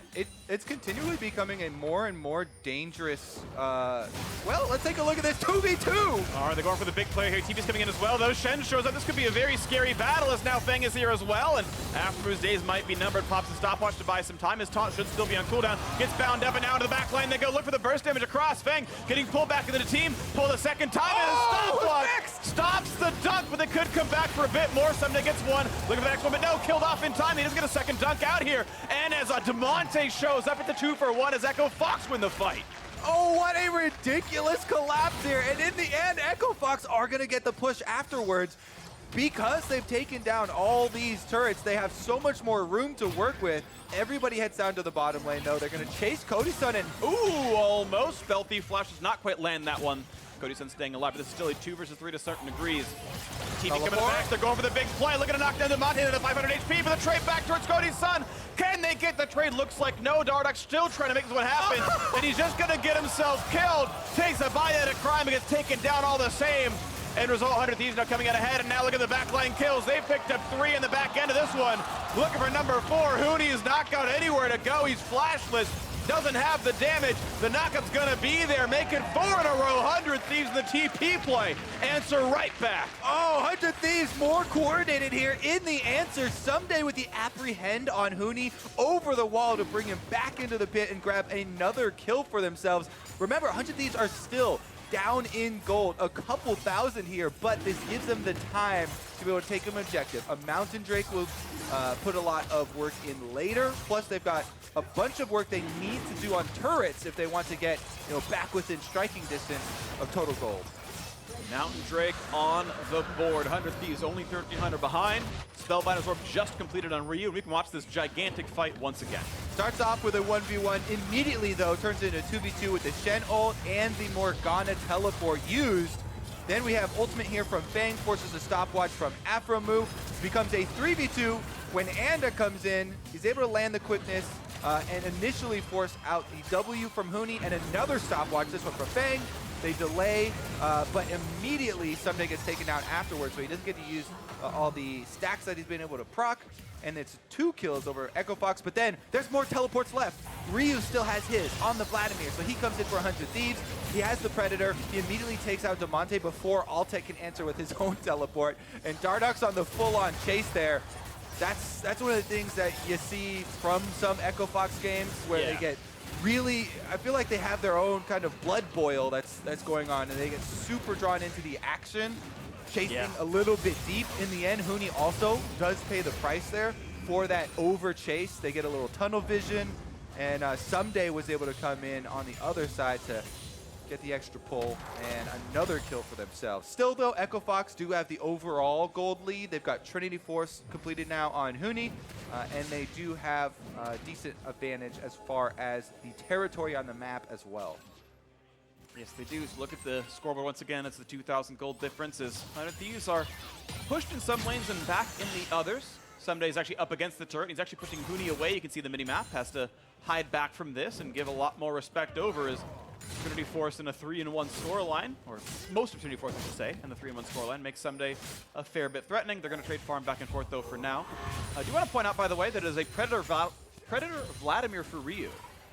it's continually becoming a more and more dangerous, well, let's take a look at this 2v2. All right, they're going for the big player here. TV's coming in as well, though. Shen shows up. This could be a very scary battle, as now Feng is here as well, and aphromoo days might be numbered. Pops a stopwatch to buy some time. His taunt should still be on cooldown. Gets bound up and now into the back lane. They go look for the burst damage across. Feng getting pulled back into the team. Pulled a second time, and a stopwatch stops the dunk, but they could come back for a bit more. Ssumday gets one. Looking for the next one, but no, killed off in time. He doesn't get a second dunk out here. And as Damonte shows up at the 2-for-1 as Echo Fox win the fight. Oh, what a ridiculous collapse here. And in the end, Echo Fox are going to get the push afterwards. Because they've taken down all these turrets, they have so much more room to work with. Everybody heads down to the bottom lane, though. They're going to chase Cody Sun and... Ooh, almost. Stealthy Flash does not quite land that one. Cody Sun staying alive, but this is still a 2 versus 3 to certain degrees. TV coming back. They're going for the big play. Looking to knock down Damonte into the 500 HP for the trade back towards Cody Sun. Can they get the trade? Looks like no. Dardoch still trying to make this one happen, and he's just going to get himself killed. Takes a bite at a crime and gets taken down all the same. End result, 100 Thieves now coming out ahead, and now look at the backline kills. They've picked up 3 in the back end of this one. Looking for number 4. Huni is not got anywhere to go. He's flashless. Doesn't have the damage. The knockup's gonna be there, making 4 in a row. 100 Thieves in the TP play. Answer right back. Oh, 100 Thieves more coordinated here in the answer. Ssumday with the apprehend on Huni over the wall to bring him back into the pit and grab another kill for themselves. Remember, 100 Thieves are still down in gold, a couple thousand here, but this gives them the time to be able to take an objective. A Mountain Drake will put a lot of work in later, plus they've got a bunch of work they need to do on turrets if they want to get back within striking distance of total gold. Mountain Drake on the board. 100 Thieves only 1,300 behind. Spellbinder's Orb just completed on Ryu. We can watch this gigantic fight once again. Starts off with a 1v1. Immediately, though, turns into a 2v2 with the Shen ult and the Morgana teleport used. Then we have ultimate here from Feng, forces a stopwatch from aphromoo. Becomes a 3v2 when Anda comes in. He's able to land the quickness and initially force out the W from Huni and another stopwatch, this one from Feng. They delay, but immediately Ssumday gets taken out afterwards, so he doesn't get to use all the stacks that he's been able to proc, and it's 2 kills over Echo Fox, but then there's more teleports left. Ryu still has his on the Vladimir, so he comes in for 100 Thieves. He has the Predator. He immediately takes out Damonte before Altec can answer with his own teleport, and Dardoch's on the full-on chase there. That's one of the things that you see from some Echo Fox games where they get really, I feel like they have their own kind of blood boil that's going on, and they get super drawn into the action, chasing a little bit deep. In the end, Huni also does pay the price there for that over chase. They get a little tunnel vision, and Ssumday was able to come in on the other side to get the extra pull and another kill for themselves. Still, though, Echo Fox do have the overall gold lead. They've got Trinity Force completed now on Huni, and they do have a decent advantage as far as the territory on the map as well. Yes, they do. So look at the scoreboard once again. It's the 2,000 gold differences. 100 Thieves are pushed in some lanes and back in the others. Ssumday is actually up against the turret. He's actually pushing Huni away. You can see the mini-map. Has to hide back from this and give a lot more respect over as Trinity Force in a 3-in-1 scoreline, or most of Trinity Force, I should say, and the 3-in-1 scoreline makes Ssumday a fair bit threatening. They're going to trade farm back and forth, though, for now. I do want to point out, by the way, that it is a Predator Vladimir for Ryu,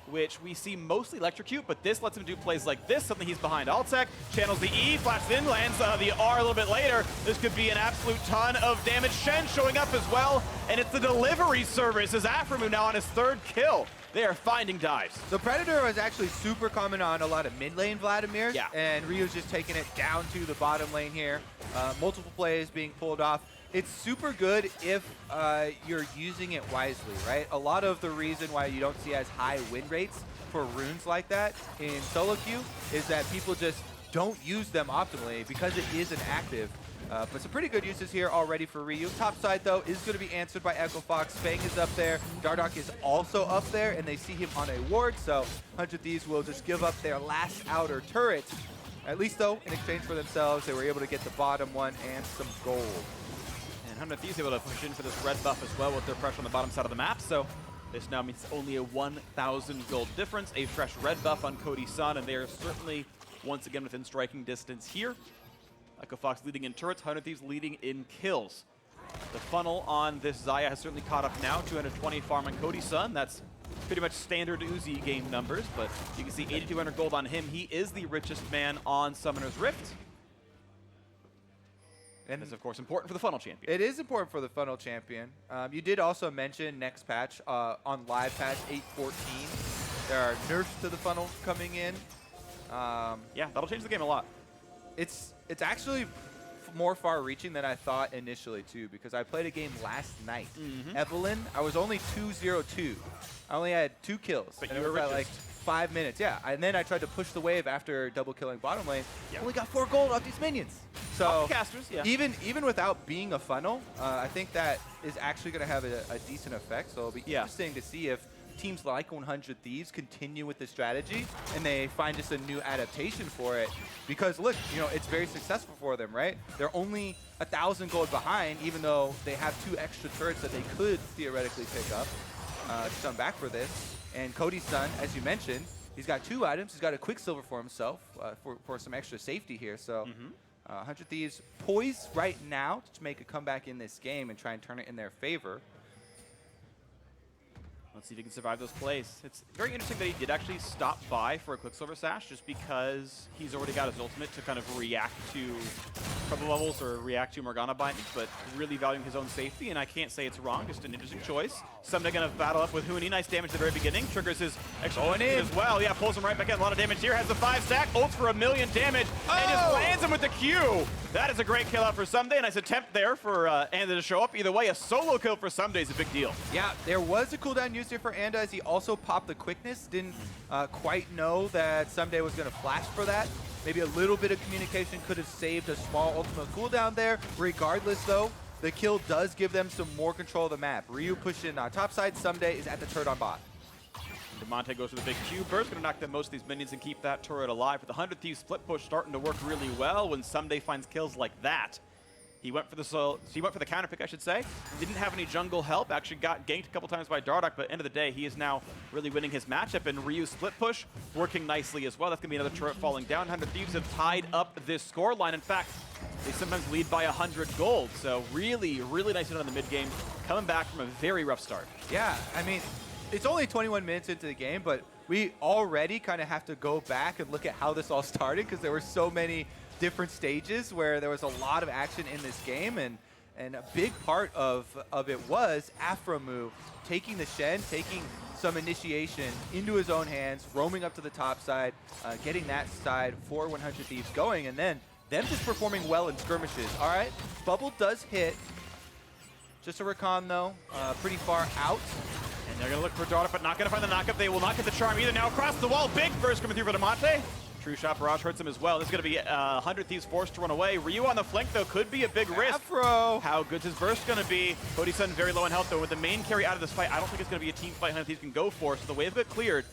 which we see mostly electrocute, but this lets him do plays like this, something he's behind Altec, channels the E, flashes in, lands the R a little bit later. This could be an absolute ton of damage. Shen showing up as well, and it's the delivery service as aphromoo now on his 3rd kill. They are finding dives. The Predator was actually super common on a lot of mid lane Vladimirs, and Ryu's just taking it down to the bottom lane here. Multiple plays being pulled off. It's super good if you're using it wisely, right? A lot of the reason why you don't see as high win rates for runes like that in solo queue is that people just don't use them optimally because it is an active. But some pretty good uses here already for Ryu. Top side, though, is going to be answered by Echo Fox. Feng is up there. Dardoch is also up there, and they see him on a ward, so 100 Thieves will just give up their last outer turret. At least, though, in exchange for themselves, they were able to get the bottom one and some gold. And 100 Thieves able to push in for this red buff as well with their pressure on the bottom side of the map, so this now means only a 1,000 gold difference. A fresh red buff on Cody Sun, and they are certainly once again within striking distance here. Echo Fox leading in turrets, 100 Thieves leading in kills. The funnel on this Xayah has certainly caught up now. 220 farm on Cody Sun. That's pretty much standard Uzi game numbers, but you can see 8,200 gold on him. He is the richest man on Summoner's Rift. And that's, of course, important for the funnel champion. It is important for the funnel champion. You did also mention next patch, on live patch 8.14, there are nerfs to the funnel coming in. Yeah, that'll change the game a lot. It's actually more far-reaching than I thought initially, too, because I played a game last night. Evelyn, I was only 2-0-2. I only had 2 kills. But and you it were was at richest. like 5 minutes, yeah. And then I tried to push the wave after double killing bottom lane. Only got 4 gold off these minions. So Off the casters, yeah. even without being a funnel, I think that is actually going to have a decent effect. So it'll be interesting to see if teams like 100 Thieves continue with this strategy and they find just a new adaptation for it. Because look, you know, it's very successful for them, right? They're only 1,000 gold behind, even though they have 2 extra turrets that they could theoretically pick up. Just come back for this. And Cody Sun, as you mentioned, he's got 2 items. He's got a Quicksilver for himself for some extra safety here. So 100 Thieves poised right now to make a comeback in this game and try and turn it in their favor. Let's see if he can survive those plays. It's very interesting that he did actually stop by for a Quicksilver Sash just because he's already got his ultimate to kind of react to trouble levels or react to Morgana bindings, but really valuing his own safety, and I can't say it's wrong, just an interesting choice. Ssumday gonna battle up with Huni. Nice damage at the very beginning. Triggers his extra in as well. Yeah, pulls him right back in. A lot of damage here. Has the 5 stack. Ults for 1,000,000 damage and just lands him with the Q. That is a great kill out for Ssumday. Nice attempt there for Anda to show up. Either way, a solo kill for Ssumday is a big deal. Yeah, there was a cooldown used here for Anda as he also popped the quickness. Didn't quite know that Ssumday was going to flash for that. Maybe a little bit of communication could have saved a small ultimate cooldown there. Regardless, though, the kill does give them some more control of the map. Ryu pushing top side. Ssumday is at the turret on bot. Damonte goes for the big Q burst, going to knock down most of these minions and keep that turret alive. With the 100 Thieves split push starting to work really well when Ssumday finds kills like that. He went for the counter pick, I should say. Didn't have any jungle help. Actually got ganked a couple times by Dardoch, but at the end of the day, he is now really winning his matchup. And Ryu's split push working nicely as well. That's going to be another turret falling down. 100 Thieves have tied up this score line. In fact, they sometimes lead by 100 gold. So really, really nice hit on the mid game, coming back from a very rough start. Yeah, I mean, it's only 21 minutes into the game, but we already kind of have to go back and look at how this all started because there were so many different stages where there was a lot of action in this game, and a big part of it was aphromoo taking the Shen, taking some initiation into his own hands, roaming up to the top side, getting that side for 100 Thieves going, and then them just performing well in skirmishes. All right, bubble does hit. Just a Rakan, though, pretty far out. And they're going to look for Dardoch, but not going to find the knockup. They will not get the charm either. Now across the wall, big burst coming through for Damonte. True shot barrage hurts him as well. This is going to be 100 Thieves forced to run away. Ryu on the flank, though, could be a big risk. Afro. How good's his burst going to be? Cody Sun very low in health, though. With the main carry out of this fight, I don't think it's going to be a team fight 100 Thieves can go for. So the wave got cleared,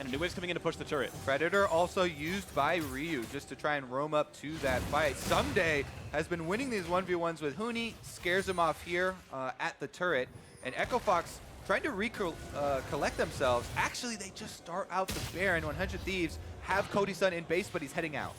and a new wave's coming in to push the turret. Predator also used by Ryu just to try and roam up to that fight. Ssumday has been winning these 1v1s with Huni, scares him off here at the turret, and Echo Fox trying to collect themselves. Actually, they just start out the Baron. 100 Thieves have Cody Sun in base, but he's heading out.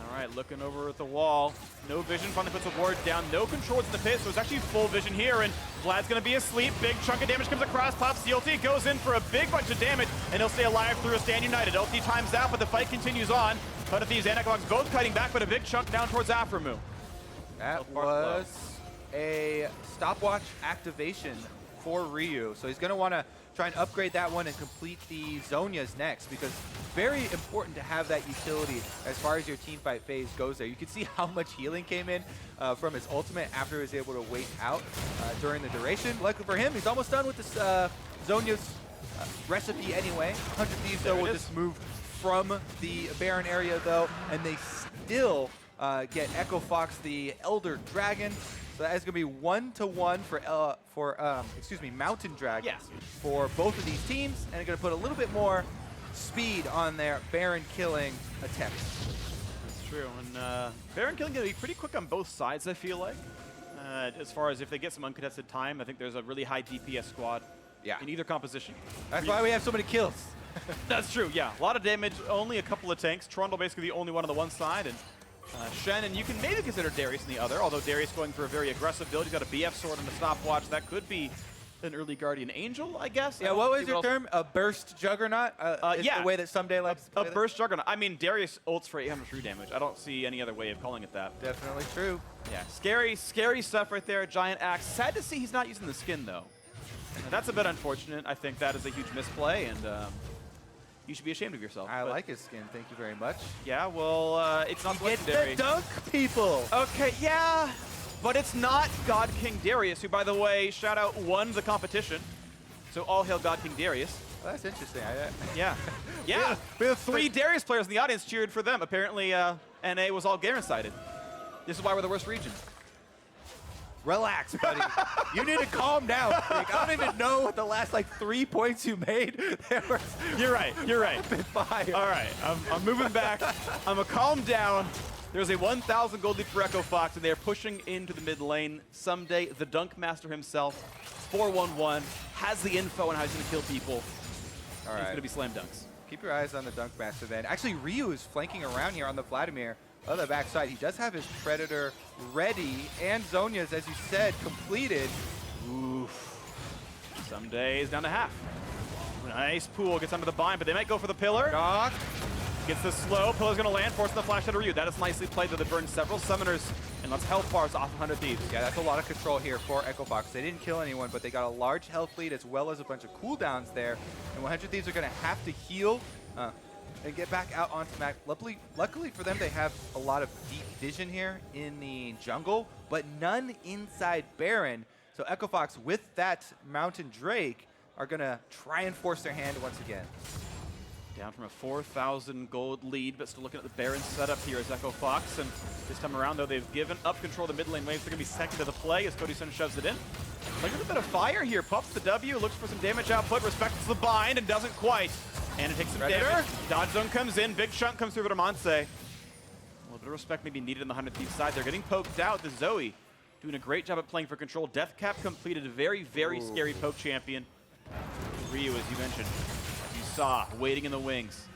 All right, looking over at the wall. No vision, finally puts a ward down. No controls in the pit, so it's actually full vision here, and Vlad's going to be asleep. Big chunk of damage comes across, pops the ulti, goes in for a big bunch of damage, and he'll stay alive through a stand united. Ulti times out, but the fight continues on. 100 Thieves and Echo Fox both kiting back, but a big chunk down towards aphromoo. That was a stopwatch activation for Ryu, so he's going to want to try and upgrade that one and complete the Zhonya's next, because very important to have that utility as far as your team fight phase goes there. You can see how much healing came in from his ultimate after he was able to wait out during the duration. Luckily for him, he's almost done with this Zhonya's recipe anyway. 100 Thieves, though, will just move from the Baron area, though, and they still get Echo Fox the Elder Dragon. So that is going to be 1-to-1 for Mountain Dragons for both of these teams, and they're going to put a little bit more speed on their Baron killing attempts. That's true, and Baron killing going to be pretty quick on both sides, I feel like. As far as if they get some uncontested time, I think there's a really high DPS squad in either composition. That's why we have so many kills. That's true, yeah. A lot of damage, only a couple of tanks. Trundle basically the only one on the one side, and Shen, and you can maybe consider Darius in the other, although Darius going for a very aggressive build. He's got a BF sword and a stopwatch. That could be an early Guardian Angel, I guess. Yeah, what was your term? A burst juggernaut? Yeah. The way that Ssumday likes to play a burst juggernaut. I mean, Darius ults for 800 true damage. I don't see any other way of calling it that. Definitely true. Yeah, scary stuff right there. Giant axe. Sad to see he's not using the skin, though. That's a bit unfortunate. I think that is a huge misplay, and you should be ashamed of yourself. I like his skin. Thank you very much. Yeah, well, it's not legendary. It's the dunk, people. Okay, yeah, but it's not God King Darius, who, by the way, shout out, won the competition. So all hail God King Darius. Well, that's interesting. Yeah. We have 3 Darius players in the audience cheered for them. Apparently, NA was all Garen-sided. This is why we're the worst region. Relax, buddy. You need to calm down. Like, I don't even know what the last 3 points you made. You're right. Fire. All right, I'm moving back. I'm gonna calm down. There's a 1,000 gold lead for Echo Fox, and they're pushing into the mid lane. Ssumday, the Dunk Master himself, 4-1-1, has the info on how he's gonna kill people. All right. He's gonna be slam dunks. Keep your eyes on the Dunk Master then. Actually, Ryu is flanking around here on the Vladimir. On the backside, he does have his Predator ready, and Zhonya's, as you said, completed. Oof. Ssumday is down to half. Nice pool, gets under the bind, but they might go for the pillar. Doc. Gets the slow, pillar's gonna land, forcing the flash out of Ryu. That is nicely played, though they burned several summoners, and let's health bars off 100 Thieves. Yeah, that's a lot of control here for Echo Fox. They didn't kill anyone, but they got a large health lead as well as a bunch of cooldowns there, and 100 Thieves are gonna have to heal and get back out onto map. Luckily for them, they have a lot of deep vision here in the jungle, but none inside Baron. So Echo Fox, with that Mountain Drake, are going to try and force their hand once again. Down from a 4,000 gold lead, but still looking at the Baron setup here as Echo Fox. And this time around, though, they've given up control of the mid lane waves. They're going to be second to the play as Cody Sun shoves it in. Look at a bit of fire here. Pops the W, looks for some damage output, respects the bind, and doesn't quite. And it takes some damage. Dodge zone comes in. Big chunk comes through for Damonte. A little bit of respect maybe needed on the 100 Thieves side. They're getting poked out. The Zoe doing a great job at playing for control. Death Cap completed. A very, very scary poke champion. Ryu, as you mentioned, as you saw, waiting in the wings.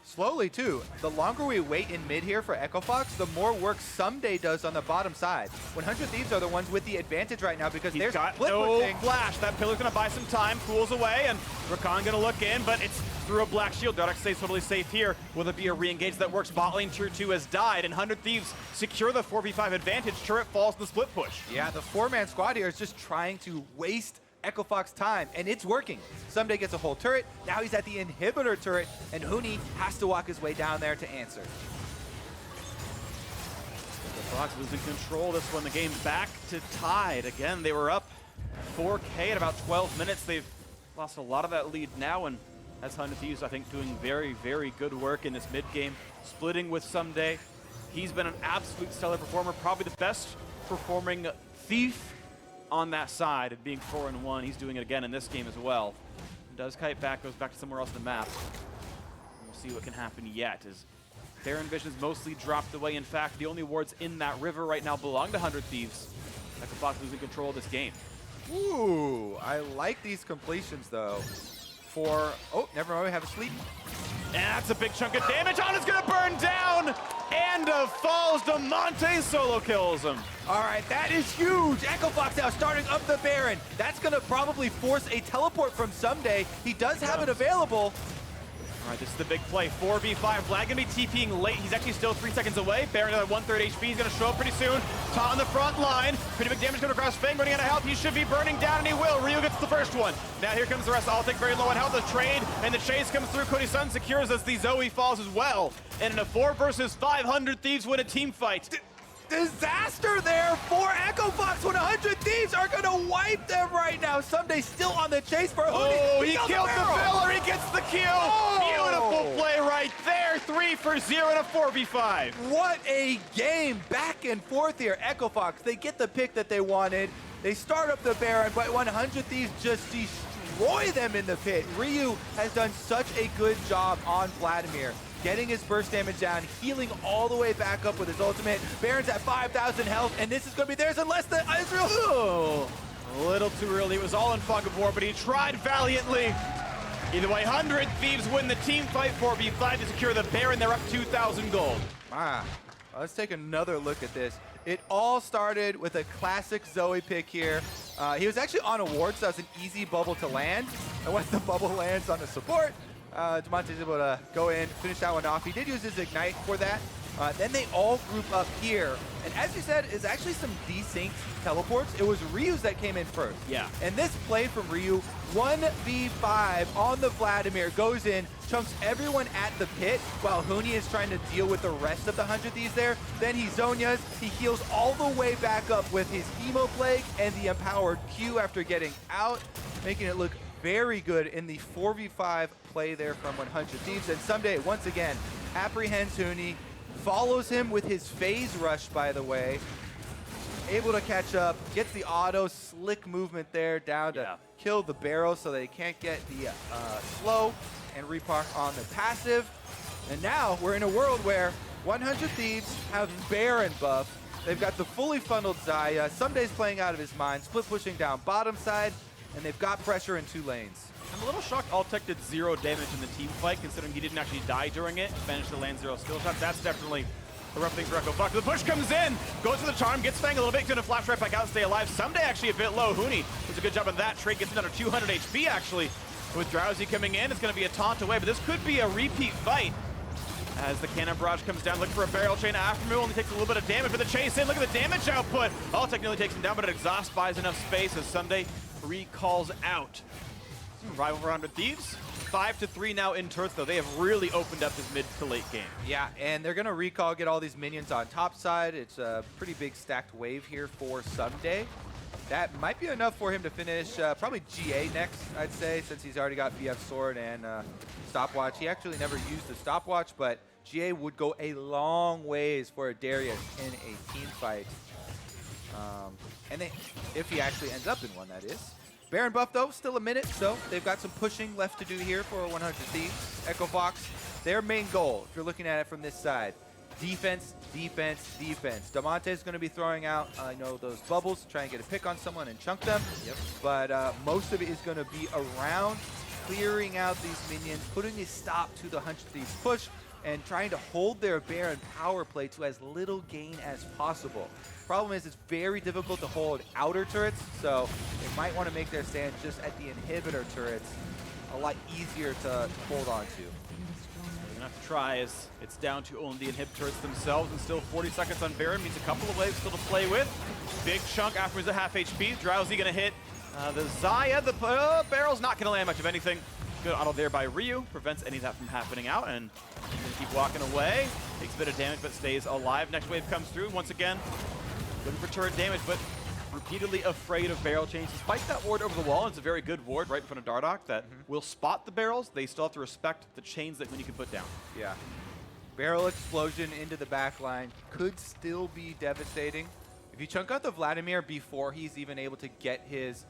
Slowly, too. The longer we wait in mid here for Echo Fox, the more work Ssumday does on the bottom side. 100 Thieves are the ones with the advantage right now because He's got no flash. That pillar's going to buy some time, cools away, and Rakan going to look in, but it's through a black shield. Dardoch stays totally safe here. Will it be a re-engage that works? Bot lane tier 2 has died, and 100 Thieves secure the 4v5 advantage. Turret falls in the split push. Yeah, the 4-man squad here is just trying to waste Echo Fox time, and it's working. Ssumday gets a whole turret. Now he's at the inhibitor turret, and Huni has to walk his way down there to answer. The Fox losing control this one. The game back to tied. Again, they were up 4K at about 12 minutes. They've lost a lot of that lead now, and that's 100 Thieves, I think, doing very, very good work in this mid-game. Splitting with Ssumday. He's been an absolute stellar performer, probably the best performing Thief on that side, and being 4-1, he's doing it again in this game as well. Does kite back, goes back to somewhere else in the map. We'll see what can happen yet, as Baron Vision's mostly dropped away. In fact, the only wards in that river right now belong to 100 Thieves. Echo Fox losing control of this game. Ooh, I like these completions, though. Oh, never mind, we have a sleep. And that's a big chunk of damage on. It's going to burn down. And falls. Damonte solo kills him. All right, that is huge. Echo Fox now starting up the Baron. That's going to probably force a teleport from Ssumday. He does have it available. All right, this is the big play. 4v5. Vlad going to be TPing late. He's actually still 3 seconds away. Baron at 1/3 HP. He's going to show up pretty soon. Taunt on the front line. Pretty big damage going across Feng. Running out of health. He should be burning down, and he will. Ryu gets the first one. Now here comes the rest. Altec very low on health. The trade and the chase comes through. Cody Sun secures as the Zoe falls as well. And in a 4 versus 500 Thieves win a team fight. disaster there for Echo Fox when 100 Thieves are going to wipe them right now. Ssumday still on the chase for Huni. Oh, he killed the filler. He gets the kill. Oh. Beautiful play right there. 3 for 0 and a 4v5. What a game back and forth here. Echo Fox, they get the pick that they wanted. They start up the Baron, but 100 Thieves just destroy them in the pit. Ryu has done such a good job on Vladimir, getting his burst damage down, healing all the way back up with his ultimate. Baron's at 5,000 health, and this is going to be theirs unless the Ezreal... Oh, a little too early. It was all in fog of war, but he tried valiantly. Either way, 100 Thieves win the team fight 4v5 to secure the Baron. They're up 2,000 gold. Let's take another look at this. It all started with a classic Zoe pick here. He was actually on a ward, so that was an easy bubble to land. And once the bubble lands on the support, Damonte's able to go in, finish that one off. He did use his Ignite for that. Then they all group up here. And as you said, it's actually some desynced teleports. It was Ryu's that came in first. Yeah. And this play from Ryu, 1v5 on the Vladimir, goes in, chunks everyone at the pit while Huni is trying to deal with the rest of the 100 Thieves there. Then he Zonias, he heals all the way back up with his Emo Plague and the Empowered Q after getting out, making it look very good in the 4v5 play there from 100 Thieves. And Ssumday, once again, apprehends Huni, follows him with his phase rush, by the way. Able to catch up, gets the auto, slick movement there down to kill the barrel so they can't get the slow and repark on the passive. And now we're in a world where 100 Thieves have Baron buff. They've got the fully funneled Xayah. Sunday's playing out of his mind, split pushing down bottom side, and they've got pressure in 2 lanes. I'm a little shocked Altec did 0 damage in the team fight, considering he didn't actually die during it. Managed to land 0 skill shots. That's definitely a rough thing for Echo Fox. The push comes in, goes for the charm, gets Feng a little bit, gonna flash right back out and stay alive. Ssumday actually a bit low. Huni does a good job on that. Trade gets him under 200 HP actually. With Drowsy coming in, it's gonna be a taunt away, but this could be a repeat fight. As the cannon barrage comes down, looking for a barrel chain. aphromoo only takes a little bit of damage for the chase in. Look at the damage output. Altec nearly takes him down, but Exhaust buys enough space as Ssumday recalls out. Rival for 100 Thieves. 5-3 now in turrets, though. They have really opened up this mid to late game. Yeah, and they're going to recall, get all these minions on top side. It's a pretty big stacked wave here for Ssumday. That might be enough for him to finish probably GA next, I'd say, since he's already got BF Sword and Stopwatch. He actually never used the Stopwatch, but GA would go a long ways for a Darius in a team fight. And if he actually ends up in one, that is. Baron buff, though, still a minute, so they've got some pushing left to do here for 100 Thieves. Echo Fox, their main goal, if you're looking at it from this side, defense, defense, defense. Damonte is going to be throwing out, those bubbles to try and get a pick on someone and chunk them. Yep. But most of it is going to be around clearing out these minions, putting a stop to the 100 Thieves push, and trying to hold their Baron power play to as little gain as possible. Problem is, it's very difficult to hold outer turrets, so they might want to make their stand just at the inhibitor turrets a lot easier to hold on to. They're gonna have to try as it's down to only the inhib turrets themselves, and still 40 seconds on Baron means a couple of waves still to play with. Big chunk after he's at half HP. Drowsy gonna hit the Xayah. The barrel's not gonna land much of anything. Good auto there by Ryu, prevents any of that from happening out, and he's gonna keep walking away. Takes a bit of damage, but stays alive. Next wave comes through once again. Looking for turret damage, but repeatedly afraid of barrel chains. Despite that ward over the wall, it's a very good ward right in front of Dardoch that will spot the barrels. They still have to respect the chains that Huni can put down. Yeah. Barrel explosion into the back line could still be devastating. If you chunk out the Vladimir before he's even able to get his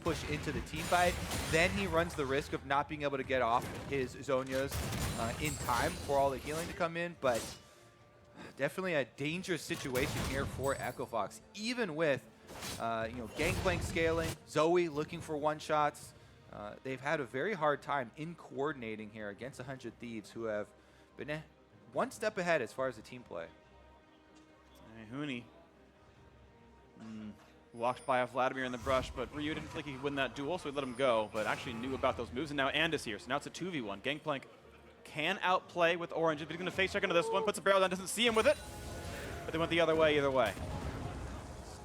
push into the team fight, then he runs the risk of not being able to get off his Zonias in time for all the healing to come in, but definitely a dangerous situation here for Echo Fox, even with Gangplank scaling, Zoe looking for one-shots. They've had a very hard time in coordinating here against 100 Thieves, who have been one step ahead as far as the team play. Huni walked by Vladimir in the brush, but Ryu didn't think he could win that duel, so he let him go, but actually knew about those moves, and now Anda's here, so now it's a 2v1. Gangplank can outplay with orange, but he's going to face check into this one, puts a barrel down, doesn't see him with it, but they went the other way either way.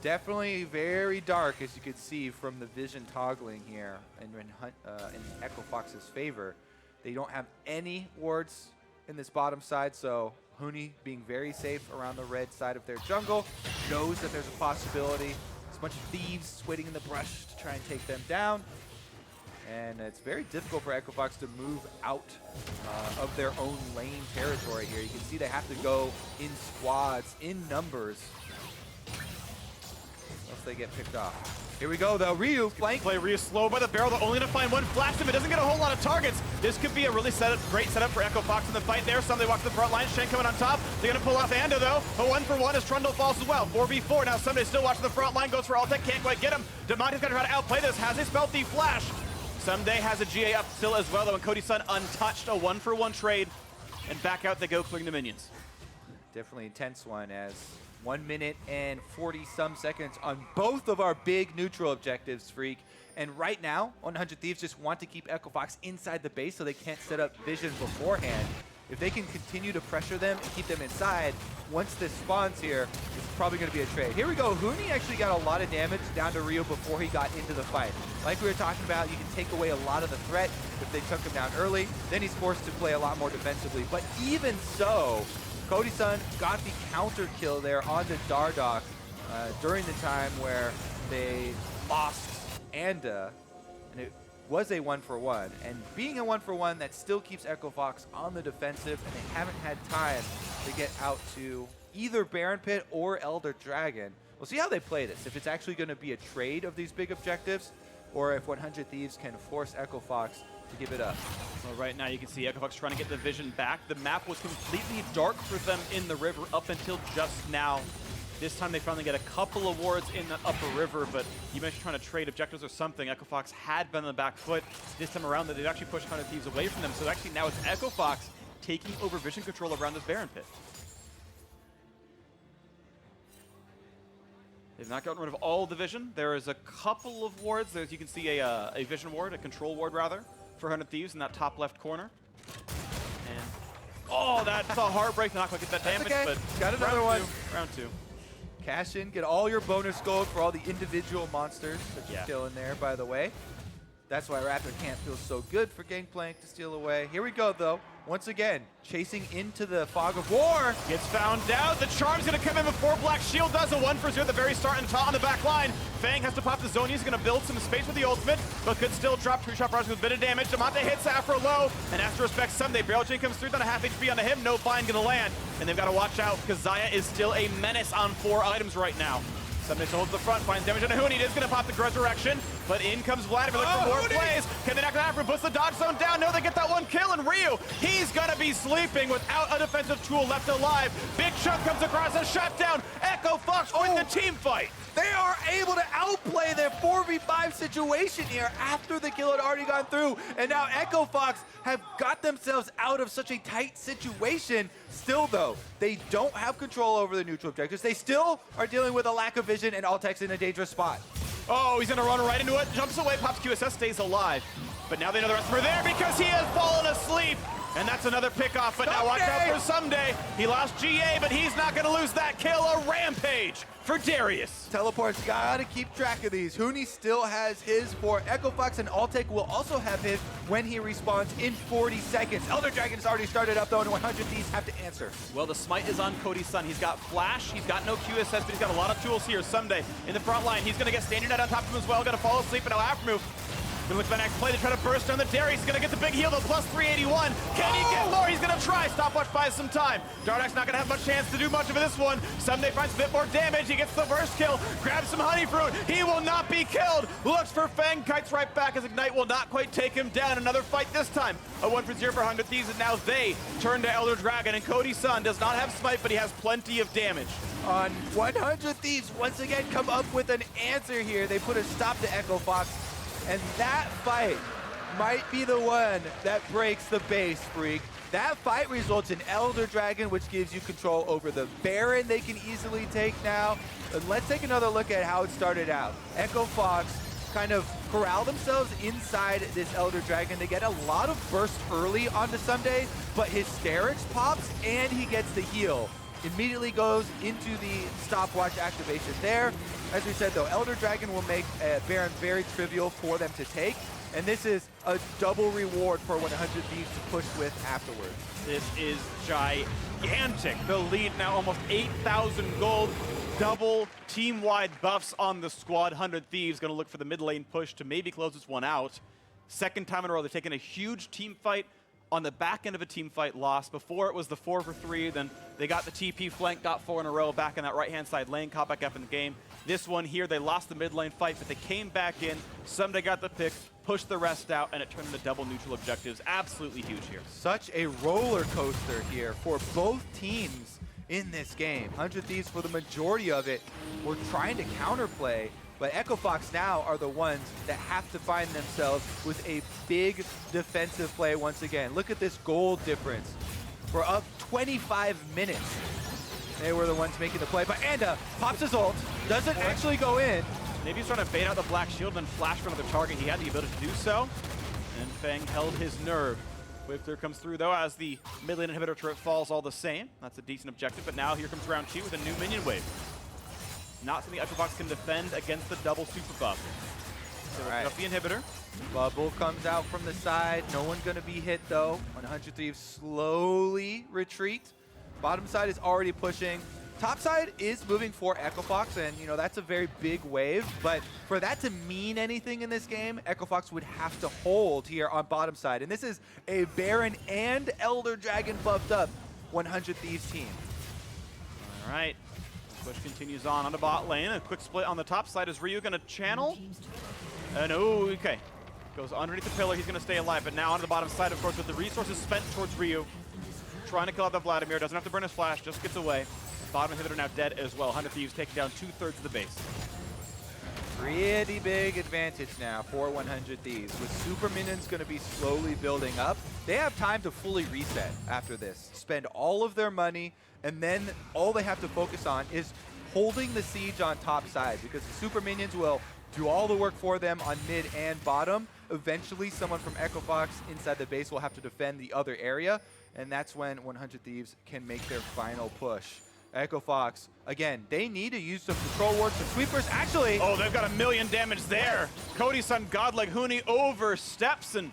Definitely very dark, as you could see from the vision toggling here in Echo Fox's favor. They don't have any wards in this bottom side, so Huni being very safe around the red side of their jungle, knows that there's a possibility. There's a bunch of thieves waiting in the brush to try and take them down. And it's very difficult for Echo Fox to move out of their own lane territory here. You can see they have to go in squads, in numbers, else they get picked off. Here we go, though. Ryu, flank. Play Ryu slow by the barrel, they're only going to find one flash him. It doesn't get a whole lot of targets. This could be a really great setup for Echo Fox in the fight there. Ssumday walks to the front line. Shen coming on top. They're going to pull off Ando, though. A 1-for-1 as Trundle falls as well. 4v4. Now Ssumday still watching the front line. Goes for Altec. Can't quite get him. Damonte's going to try to outplay this. Has a Spell-Thief flash. Ssumday has a GA up still as well, though, and Cody Sun untouched. A 1-for-1 trade. And back out they go, clearing the minions. Definitely intense one, as 1 minute and 40-some seconds on both of our big neutral objectives, Freak. And right now, 100 Thieves just want to keep Echo Fox inside the base so they can't set up vision beforehand. If they can continue to pressure them and keep them inside, once this spawns here, it's probably going to be a trade. Here we go. Huni actually got a lot of damage down to Ryu before he got into the fight. Like we were talking about, you can take away a lot of the threat if they took him down early. Then he's forced to play a lot more defensively. But even so, Cody Sun got the counter kill there on the Dardoch during the time where they lost Anda, and it was a 1-for-1. And being a 1-for-1, that still keeps Echo Fox on the defensive, and they haven't had time to get out to either Baron Pit or Elder Dragon. We'll see how they play this, if it's actually going to be a trade of these big objectives, or if 100 Thieves can force Echo Fox to give it up. Well, right now you can see Echo Fox trying to get the vision back. The map was completely dark for them in the river up until just now. This time they finally get a couple of wards in the upper river, but you mentioned trying to trade objectives or something. Echo Fox had been on the back foot. This time around, they've actually pushed 100 Thieves away from them. So actually now it's Echo Fox taking over vision control around this Baron Pit. They've not gotten rid of all the vision. There is a couple of wards. There's, you can see a vision ward, a control ward rather, for 100 Thieves in that top left corner. And oh, that's a heartbreak. They're not quite get that damage, okay. but got another one. Round two. Cash in, get all your bonus gold for all the individual monsters that you kill in there, by the way. That's why Raptor Camp feels so good for Gangplank to steal away. Here we go, though. Once again, chasing into the fog of war. Gets found out. The charm's going to come in before Black Shield does. A 1-for-0 at the very start and on the back line. Feng has to pop the zone. He's going to build some space with the ultimate, but could still drop Tree Shot Barrage with a bit of damage. Damonte hits Afro low, and has to respect Ssumday. Barrel Chain comes through, down a half HP onto him. No bind going to land, and they've got to watch out because Xayah is still a menace on 4 items right now. Ssumday holds the front, finds damage on Huni. It is going to pop the Resurrection, but in comes Vladimir looking for more plays. Can they knock that out? Puts the dodge zone down. No, they get that one kill, and Ryu, he's going to be sleeping without a defensive tool left alive. Big Chunk comes across and shut down. Echo Fox win the team fight. They are able to outplay their 4v5 situation here after the kill had already gone through. And now Echo Fox have got themselves out of such a tight situation. Still, though, they don't have control over the neutral objectives. They still are dealing with a lack of vision, and Altec's in a dangerous spot. Oh, he's going to run right into it. Jumps away, pops QSS, stays alive. But now they know the rest of them are there because he has fallen asleep. And that's another pickoff, but now watch out for Ssumday. He lost GA, but he's not going to lose that kill. A rampage for Darius. Teleport's got to keep track of these. Huni still has his for Echo Fox, and Altec will also have his when he respawns in 40 seconds. Elder Dragon's already started up, though, and 100 Thieves have to answer. Well, the smite is on Cody Sun. He's got flash, he's got no QSS, but he's got a lot of tools here. Ssumday in the front line. He's going to get standing net on top of him as well. Going to fall asleep, and now aphromoo. Gonna look for the next play to try to burst down the Darius. He's gonna get the big heal, though, plus 381. Can he get more? He's gonna try. Stopwatch buys some time. Dardoch's not gonna have much chance to do much of this one. Ssumday finds a bit more damage. He gets the first kill. Grabs some honey fruit. He will not be killed. Looks for Feng. Kites right back as Ignite will not quite take him down. Another fight this time. A 1-for-0 for 100 Thieves, and now they turn to Elder Dragon. And Cody Sun does not have smite, but he has plenty of damage. On 100 Thieves, once again, come up with an answer here. They put a stop to Echo Fox. And that fight might be the one that breaks the base, Freak. That fight results in Elder Dragon, which gives you control over the Baron they can easily take now. And let's take another look at how it started out. Echo Fox kind of corral themselves inside this Elder Dragon. They get a lot of burst early onto Ssumday, but Hysterics pops and he gets the heal. Immediately goes into the stopwatch activation there. As we said, though, Elder Dragon will make Baron very trivial for them to take. And this is a double reward for 100 Thieves to push with afterwards. This is gigantic. The lead now almost 8,000 gold. Double team-wide buffs on the squad. 100 Thieves going to look for the mid lane push to maybe close this one out. Second time in a row, they've taken a huge team fight on the back end of a team fight loss. Before it was the 4 for 3, then they got the TP flank, got 4 in a row back in that right-hand side lane, caught back up in the game. This one here, they lost the mid lane fight, but they came back in. Ssumday got the pick, pushed the rest out, and it turned into double neutral objectives. Absolutely huge here. Such a roller coaster here for both teams in this game. 100 Thieves, for the majority of it, were trying to counterplay, but Echo Fox now are the ones that have to find themselves with a big defensive play once again. Look at this gold difference. We're up 25 minutes. They were the ones making the play, but Anda pops his ult, doesn't actually go in. Maybe he's trying to bait out the black shield and then flash for another target. He had the ability to do so, and Feng held his nerve. Wave clear comes through, though, as the mid lane inhibitor turret falls all the same. That's a decent objective, but now here comes round 2 with a new minion wave. Not something Echo Fox can defend against the double super buff. So right. Up the inhibitor. Bubble comes out from the side. No one's going to be hit, though. 100 Thieves slowly retreat. Bottom side is already pushing. Top side is moving for Echo Fox, and you know that's a very big wave. But for that to mean anything in this game, Echo Fox would have to hold here on bottom side. And this is a Baron and Elder Dragon buffed up 100 Thieves team. All right. Push continues on the bot lane. A quick split on the top side. Is Ryu going to channel? Oh, okay. Goes underneath the pillar. He's going to stay alive. But now on the bottom side, of course, with the resources spent towards Ryu. Trying to kill out the Vladimir. Doesn't have to burn his flash. Just gets away. Bottom inhibitor now dead as well. 100 Thieves taking down 2/3 of the base. Pretty big advantage now for 100 Thieves. With super minions going to be slowly building up, they have time to fully reset after this. Spend all of their money, and then all they have to focus on is holding the siege on top side, because the super minions will do all the work for them on mid and bottom. Eventually, someone from Echo Fox inside the base will have to defend the other area, and that's when 100 Thieves can make their final push. Echo Fox, again, they need to use some control wards, some sweepers. Actually, oh, they've got 1,000,000 damage there. Cody Sun, godlike Huni oversteps, and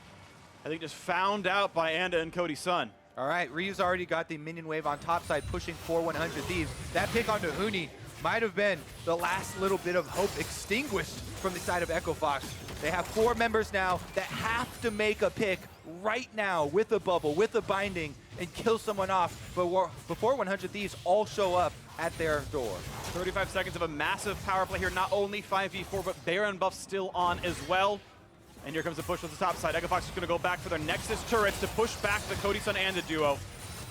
I think just found out by Anda and Cody Sun. All right, Ryu's already got the minion wave on top side, pushing for 100 Thieves. That pick onto Huni might have been the last little bit of hope extinguished from the side of Echo Fox. They have 4 members now that have to make a pick right now with a bubble, with a binding, and kill someone off before 100 Thieves all show up at their door. 35 seconds of a massive power play here. Not only 5v4, but Baron buff still on as well. And here comes the push with the top side. Echo Fox is going to go back for their Nexus turrets to push back the Cody Sun and the duo.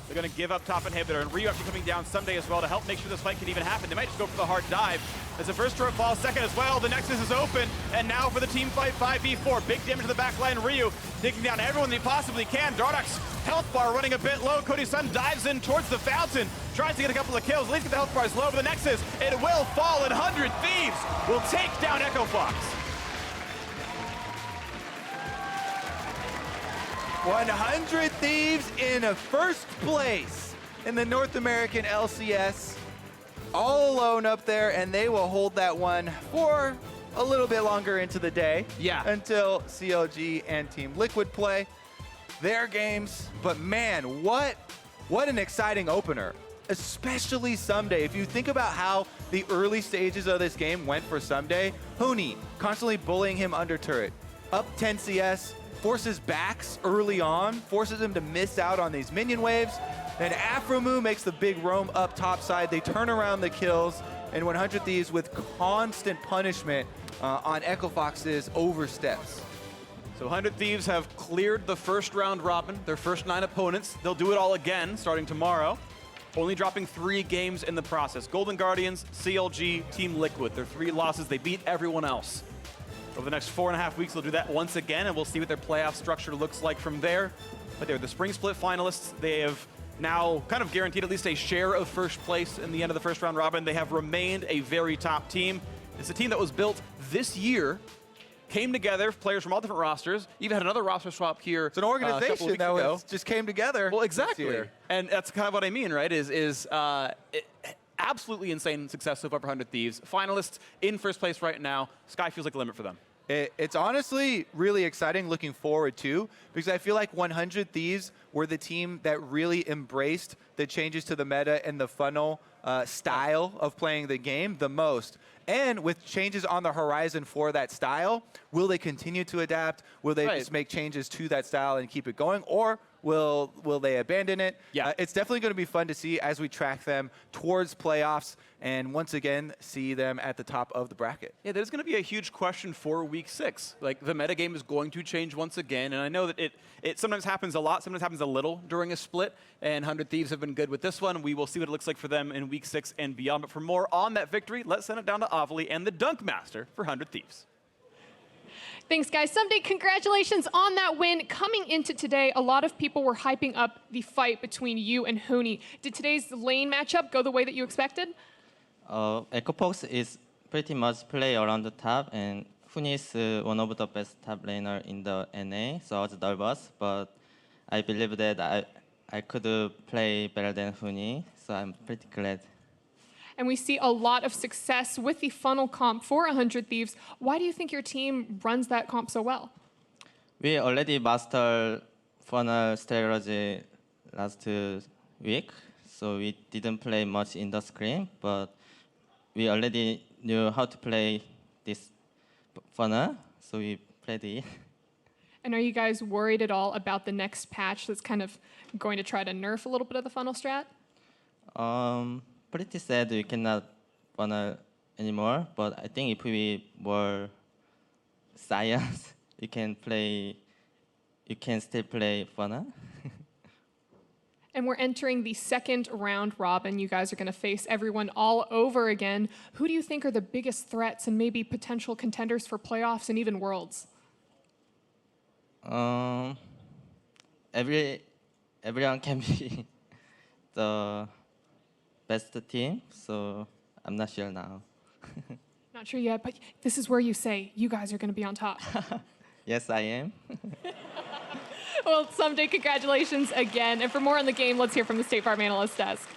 They're going to give up top inhibitor, and Ryu actually coming down Ssumday as well to help make sure this fight can even happen. They might just go for the hard dive. As the first turret falls, second as well. The Nexus is open, and now for the team fight 5v4. Big damage to the back line. Ryu taking down everyone he possibly can. Dardoch's health bar running a bit low. Cody Sun dives in towards the fountain, tries to get a couple of kills. At least get the health bars low, but the Nexus, it will fall, and 100 Thieves will take down Echo Fox. 100 Thieves in first place in the North American LCS. All alone up there, and they will hold that one for a little bit longer into the day. Yeah. Until CLG and Team Liquid play their games. But man, what an exciting opener. Especially Ssumday. If you think about how the early stages of this game went for Ssumday, Huni constantly bullying him under turret. Up 10 CS, forces backs early on, forces him to miss out on these minion waves. Then aphromoo makes the big roam up top side. They turn around the kills, and 100 Thieves with constant punishment on Echo Fox's oversteps. So 100 Thieves have cleared the first round robin, their first 9 opponents. They'll do it all again starting tomorrow, only dropping 3 games in the process. Golden Guardians, CLG, Team Liquid. Their 3 losses, they beat everyone else. Over the next 4.5 weeks, they'll do that once again, and we'll see what their playoff structure looks like from there. But they're the Spring Split finalists. They have now kind of guaranteed at least a share of first place in the end of the first round robin. They have remained a very top team. It's a team that was built this year, came together, players from all different rosters, even had another roster swap here. It's an organization that just came together. Well, exactly. And that's kind of what I mean, right, absolutely insane success so far for 100 Thieves. Finalists in first place right now. Sky feels like the limit for them. It's honestly really exciting looking forward to, because I feel like 100 Thieves were the team that really embraced the changes to the meta and the funnel style of playing the game the most. And with changes on the horizon for that style, will they continue to adapt? Will they just make changes to that style and keep it going? Or will they abandon it? Yeah. It's definitely going to be fun to see as we track them towards playoffs and once again see them at the top of the bracket. Yeah, there's going to be a huge question for Week 6. Like, the metagame is going to change once again, and I know that it sometimes happens a lot, sometimes happens a little during a split, and 100 Thieves have been good with this one. We will see what it looks like for them in Week 6 and beyond. But for more on that victory, let's send it down to Avli and the Dunk Master for 100 Thieves. Thanks, guys. Ssumday, congratulations on that win. Coming into today, a lot of people were hyping up the fight between you and Huni. Did today's lane matchup go the way that you expected? Echo Fox is pretty much play around the top, and Huni is one of the best top laner in the NA, so I was nervous, but I believe that I could play better than Huni, so I'm pretty glad. And we see a lot of success with the funnel comp for 100 Thieves. Why do you think your team runs that comp so well? We already mastered funnel strategy last week, so we didn't play much in the screen, but we already knew how to play this funnel, so we played it. And are you guys worried at all about the next patch that's kind of going to try to nerf a little bit of the funnel strat? Pretty sad we cannot funnel anymore, but I think if we were Xayah, you can still play funnel. And we're entering the second round robin. You guys are going to face everyone all over again. Who do you think are the biggest threats and maybe potential contenders for playoffs and even worlds? Everyone can be the best team, so I'm not sure now. Not sure yet, but this is where you say you guys are going to be on top. Yes, I am. Well, Ssumday, congratulations again. And for more on the game, let's hear from the State Farm Analyst Desk.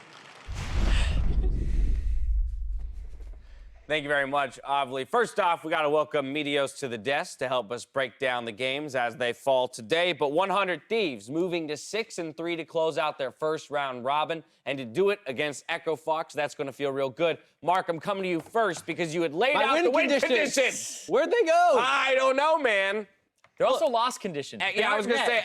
Thank you very much, Avli. First off, we got to welcome Meteos to the desk to help us break down the games as they fall today. But 100 Thieves moving to 6-3 to close out their first round robin, and to do it against Echo Fox, that's going to feel real good. Mark, I'm coming to you first because you had laid out the win conditions. Where'd they go? I don't know, man. They're also lost conditions. Yeah, I was going to say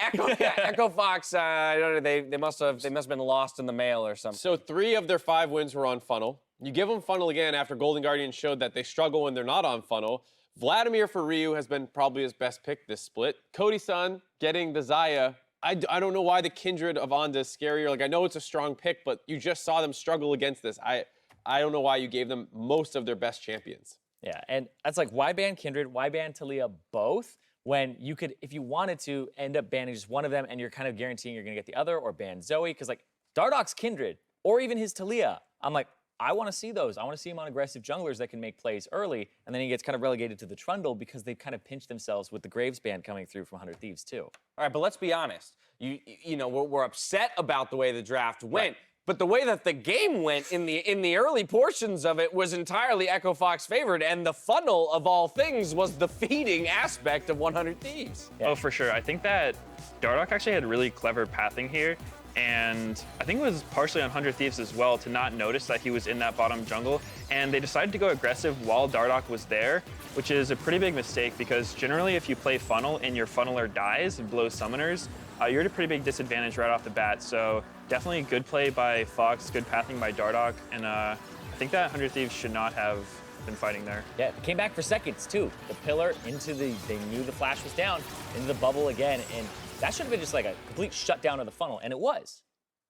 Echo Fox. I don't know. They must have been lost in the mail or something. So 3 of their 5 wins were on funnel. You give them funnel again after Golden Guardian showed that they struggle when they're not on funnel. Vladimir for Ryu has been probably his best pick this split. Cody Sun getting the Xayah. I don't know why the Kindred of Onda is scarier. Like, I know it's a strong pick, but you just saw them struggle against this. I don't know why you gave them most of their best champions. Yeah, and that's like, why ban Kindred? Why ban Taliyah both? When you could, if you wanted to, end up banning just one of them and you're kind of guaranteeing you're going to get the other, or ban Zoe, because like Dardoch's Kindred or even his Taliyah, I'm like, I want to see those. I want to see him on aggressive junglers that can make plays early, and then he gets kind of relegated to the Trundle because they've kind of pinched themselves with the Graves ban coming through from 100 Thieves too. All right, but let's be honest. You know, we're upset about the way the draft went. Right. But the way that the game went in the early portions of it was entirely Echo Fox favored, and the funnel of all things was the feeding aspect of 100 Thieves. Yeah. Oh, for sure. I think that Dardoch actually had really clever pathing here, and I think it was partially on 100 Thieves as well to not notice that he was in that bottom jungle, and they decided to go aggressive while Dardoch was there, which is a pretty big mistake because generally if you play funnel and your funneler dies and blows summoners, you're at a pretty big disadvantage right off the bat. So definitely good play by Fox, good pathing by Dardoch, and I think that 100 Thieves should not have been fighting there. Yeah, it came back for seconds too. The pillar into they knew the flash was down, into the bubble again, and that should have been just like a complete shutdown of the funnel, and it was.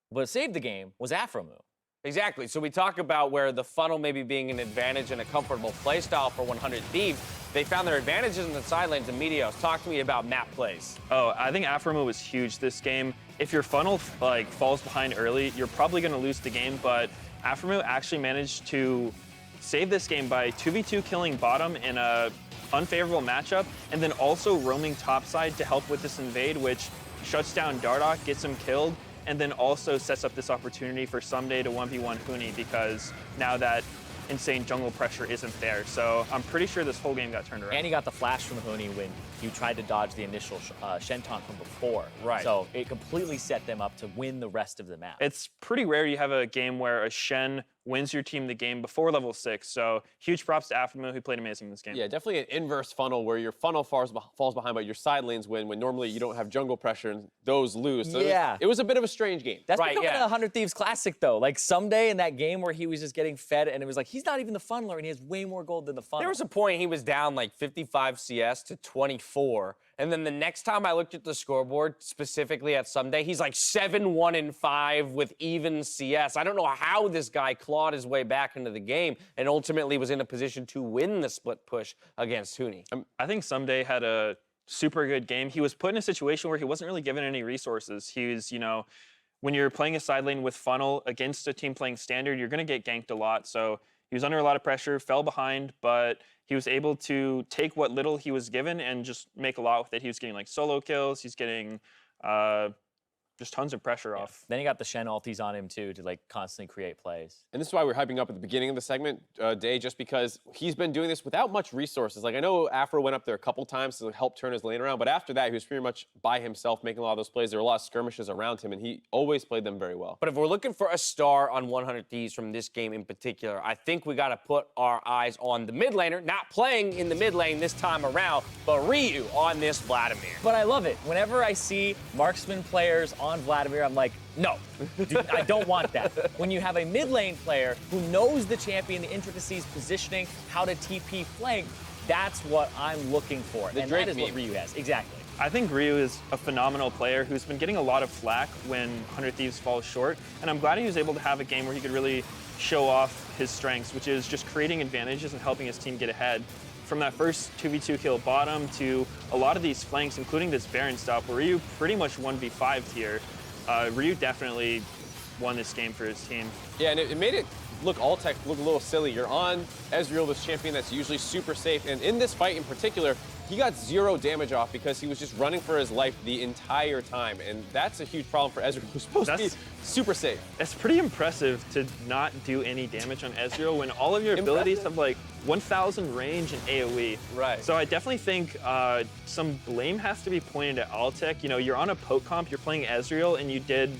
What saved the game was aphromoo. Exactly. So we talk about where the funnel maybe being an advantage and a comfortable play style for 100 Thieves. They found their advantages in the side lanes and Meteos. Talk to me about map plays. Oh, I think aphromoo was huge this game. If your funnel like falls behind early, you're probably going to lose the game, but aphromoo actually managed to save this game by 2v2 killing bottom in a unfavorable matchup, and then also roaming topside to help with this invade, which shuts down Dardoch, gets him killed, and then also sets up this opportunity for Ssumday to 1v1 Huni, because now that insane jungle pressure isn't there. So I'm pretty sure this whole game got turned around. And he got the flash from Huni when he tried to dodge the initial Shen taunt from before. Right. So it completely set them up to win the rest of the map. It's pretty rare you have a game where a Shen wins your team the game before level 6. So huge props to aphromoo, who played amazing in this game. Yeah, definitely an inverse funnel where your funnel falls behind, but your side lanes win when normally you don't have jungle pressure and those lose. So Yeah. it was a bit of a strange game. That's becoming a 100 Thieves classic, though. Like, Ssumday in that game where he was just getting fed, and it was like, he's not even the funneler, and he has way more gold than the funnel. There was a point he was down like 55 CS to 24. And then the next time I looked at the scoreboard, specifically at Ssumday, he's like 7-1-5 with even CS. I don't know how this guy clawed his way back into the game and ultimately was in a position to win the split push against Huni. I think Ssumday had a super good game. He was put in a situation where he wasn't really given any resources. He was, you know, when you're playing a side lane with funnel against a team playing standard, you're going to get ganked a lot. So he was under a lot of pressure, fell behind, but he was able to take what little he was given and just make a lot with it. He was getting like solo kills. He's getting just tons of pressure off. Then he got the Shen ultis on him, too, to like constantly create plays. And this is why we're hyping up at the beginning of the segment, Day, just because he's been doing this without much resources. Like, I know Afro went up there a couple times to help turn his lane around, but after that, he was pretty much by himself making a lot of those plays. There were a lot of skirmishes around him, and he always played them very well. But if we're looking for a star on 100 Thieves from this game in particular, I think we got to put our eyes on the mid laner, not playing in the mid lane this time around, but Ryu on this Vladimir. But I love it. Whenever I see marksman players on Vladimir, I'm like, no, I don't want that. When you have a mid lane player who knows the champion, the intricacies, positioning, how to TP flank, that's what I'm looking for. And that is what Ryu has. Exactly. I think Ryu is a phenomenal player who's been getting a lot of flack when 100 Thieves falls short, and I'm glad he was able to have a game where he could really show off his strengths, which is just creating advantages and helping his team get ahead. From that first 2v2 kill bottom to a lot of these flanks, including this Baron stop, where Ryu pretty much 1v5'd here. Ryu definitely won this game for his team. Yeah, and it made it look Altec look a little silly. You're on Ezreal, this champion that's usually super safe, and in this fight in particular, he got 0 damage off because he was just running for his life the entire time, and that's a huge problem for Ezreal, who's supposed to be super safe. It's pretty impressive to not do any damage on Ezreal when all of your abilities have like 1,000 range and AoE. Right. So I definitely think some blame has to be pointed at Altec. You know, you're on a poke comp, you're playing Ezreal, and you did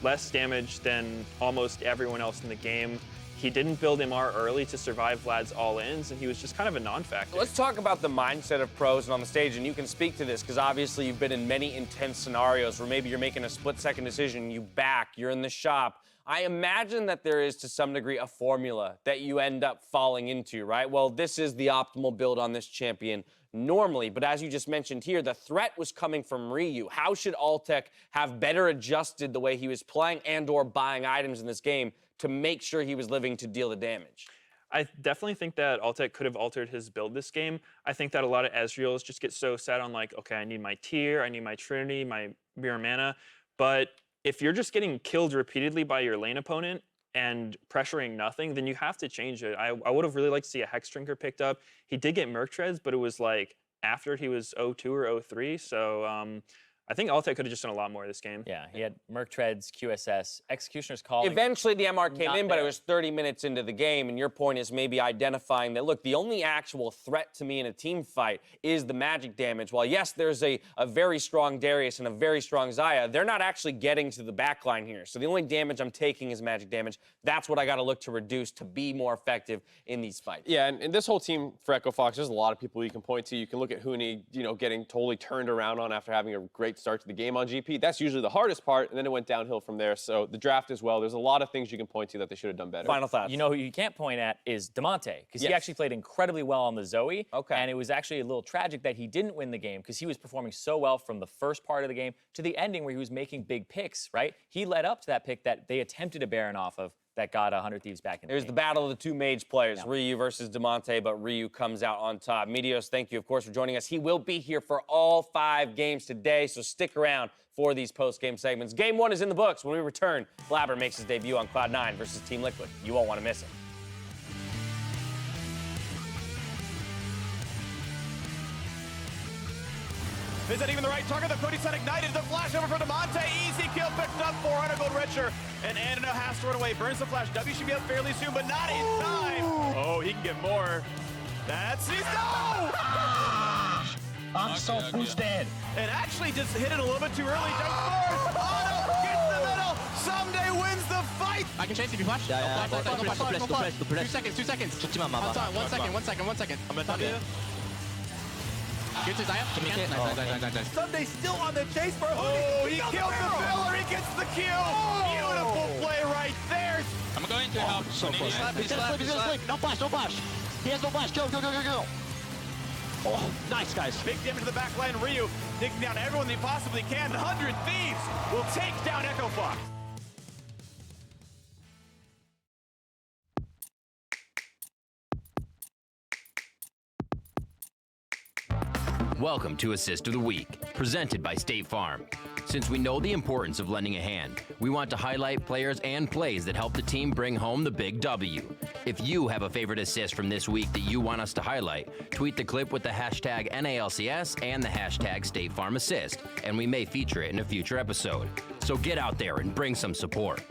less damage than almost everyone else in the game. He didn't build MR early to survive Vlad's all-ins, and he was just kind of a non-factor. Let's talk about the mindset of pros and on the stage, and you can speak to this because obviously you've been in many intense scenarios where maybe you're making a split-second decision, you back, you're in the shop. I imagine that there is, to some degree, a formula that you end up falling into, right? Well, this is the optimal build on this champion normally, but as you just mentioned here, the threat was coming from Ryu. How should Altec have better adjusted the way he was playing and or buying items in this game to make sure he was living to deal the damage? I definitely think that Altec could have altered his build this game. I think that a lot of Ezreals just get so set on like, okay, I need my tier, I need my Trinity, my Mirror Mana, but if you're just getting killed repeatedly by your lane opponent and pressuring nothing, then you have to change it. I would have really liked to see a Hex Drinker picked up. He did get Merc Treads, but it was like after he was 0-2 or 0-3, so I think Altec could have just done a lot more this game. Yeah, he had Merc Treads, QSS, Executioner's Calling. Eventually the MR came in, but it was 30 minutes into the game, and your point is maybe identifying that, look, the only actual threat to me in a team fight is the magic damage. While, yes, there's a very strong Darius and a very strong Xayah, they're not actually getting to the backline here. So the only damage I'm taking is magic damage. That's what I got to look to reduce to be more effective in these fights. Yeah, and this whole team for Echo Fox, there's a lot of people you can point to. You can look at Huni, you know, getting totally turned around on after having a great start to the game on GP. That's usually the hardest part, and then it went downhill from there. So the draft as well, there's a lot of things you can point to that they should have done better. Final thoughts. You know who you can't point at is Damonte, because he actually played incredibly well on the Zoe. Okay. And it was actually a little tragic that he didn't win the game because he was performing so well from the first part of the game to the ending where he was making big picks, right? He led up to that pick that they attempted a Baron off of that got 100 Thieves back in the There's game. the battle of the two mage players, Ryu versus Damonte, but Ryu comes out on top. Meteos, thank you, of course, for joining us. He will be here for all 5 games today, so stick around for these post-game segments. Game 1 is in the books. When we return, FLICKR makes his debut on Cloud9 versus Team Liquid. You won't want to miss it. Is that even the right target? The Cody Sun ignited. The flash over for Damonte. Easy kill picked up. 400 gold richer. And Anino has to run away. Burns the flash. W should be up fairly soon, but not in time. Oh, he can get more. He's no! I'm so boosted. And actually just hit it a little bit too early. Jump forward. Auto gets the middle. Ssumday wins the fight. I can chase if you flash. Yeah, No flash. no flash. 2 seconds. 죽지만 마봐. One second. I'm gonna top you. Get to Xayah. Nice. Ssumday still on the chase for Huni. Oh, he killed the filler. He gets the kill. Beautiful play right there. I'm going to help. So close. He's gonna sleep. No flash. He has no flash. Go. Oh, nice, guys. Big damage to the back line. Ryu taking down everyone they possibly can. 100 Thieves will take down Echo Fox. Welcome to Assist of the Week, presented by State Farm. Since we know the importance of lending a hand, we want to highlight players and plays that help the team bring home the big W. If you have a favorite assist from this week that you want us to highlight, tweet the clip with the hashtag NALCS and the hashtag State Farm Assist, and we may feature it in a future episode. So get out there and bring some support.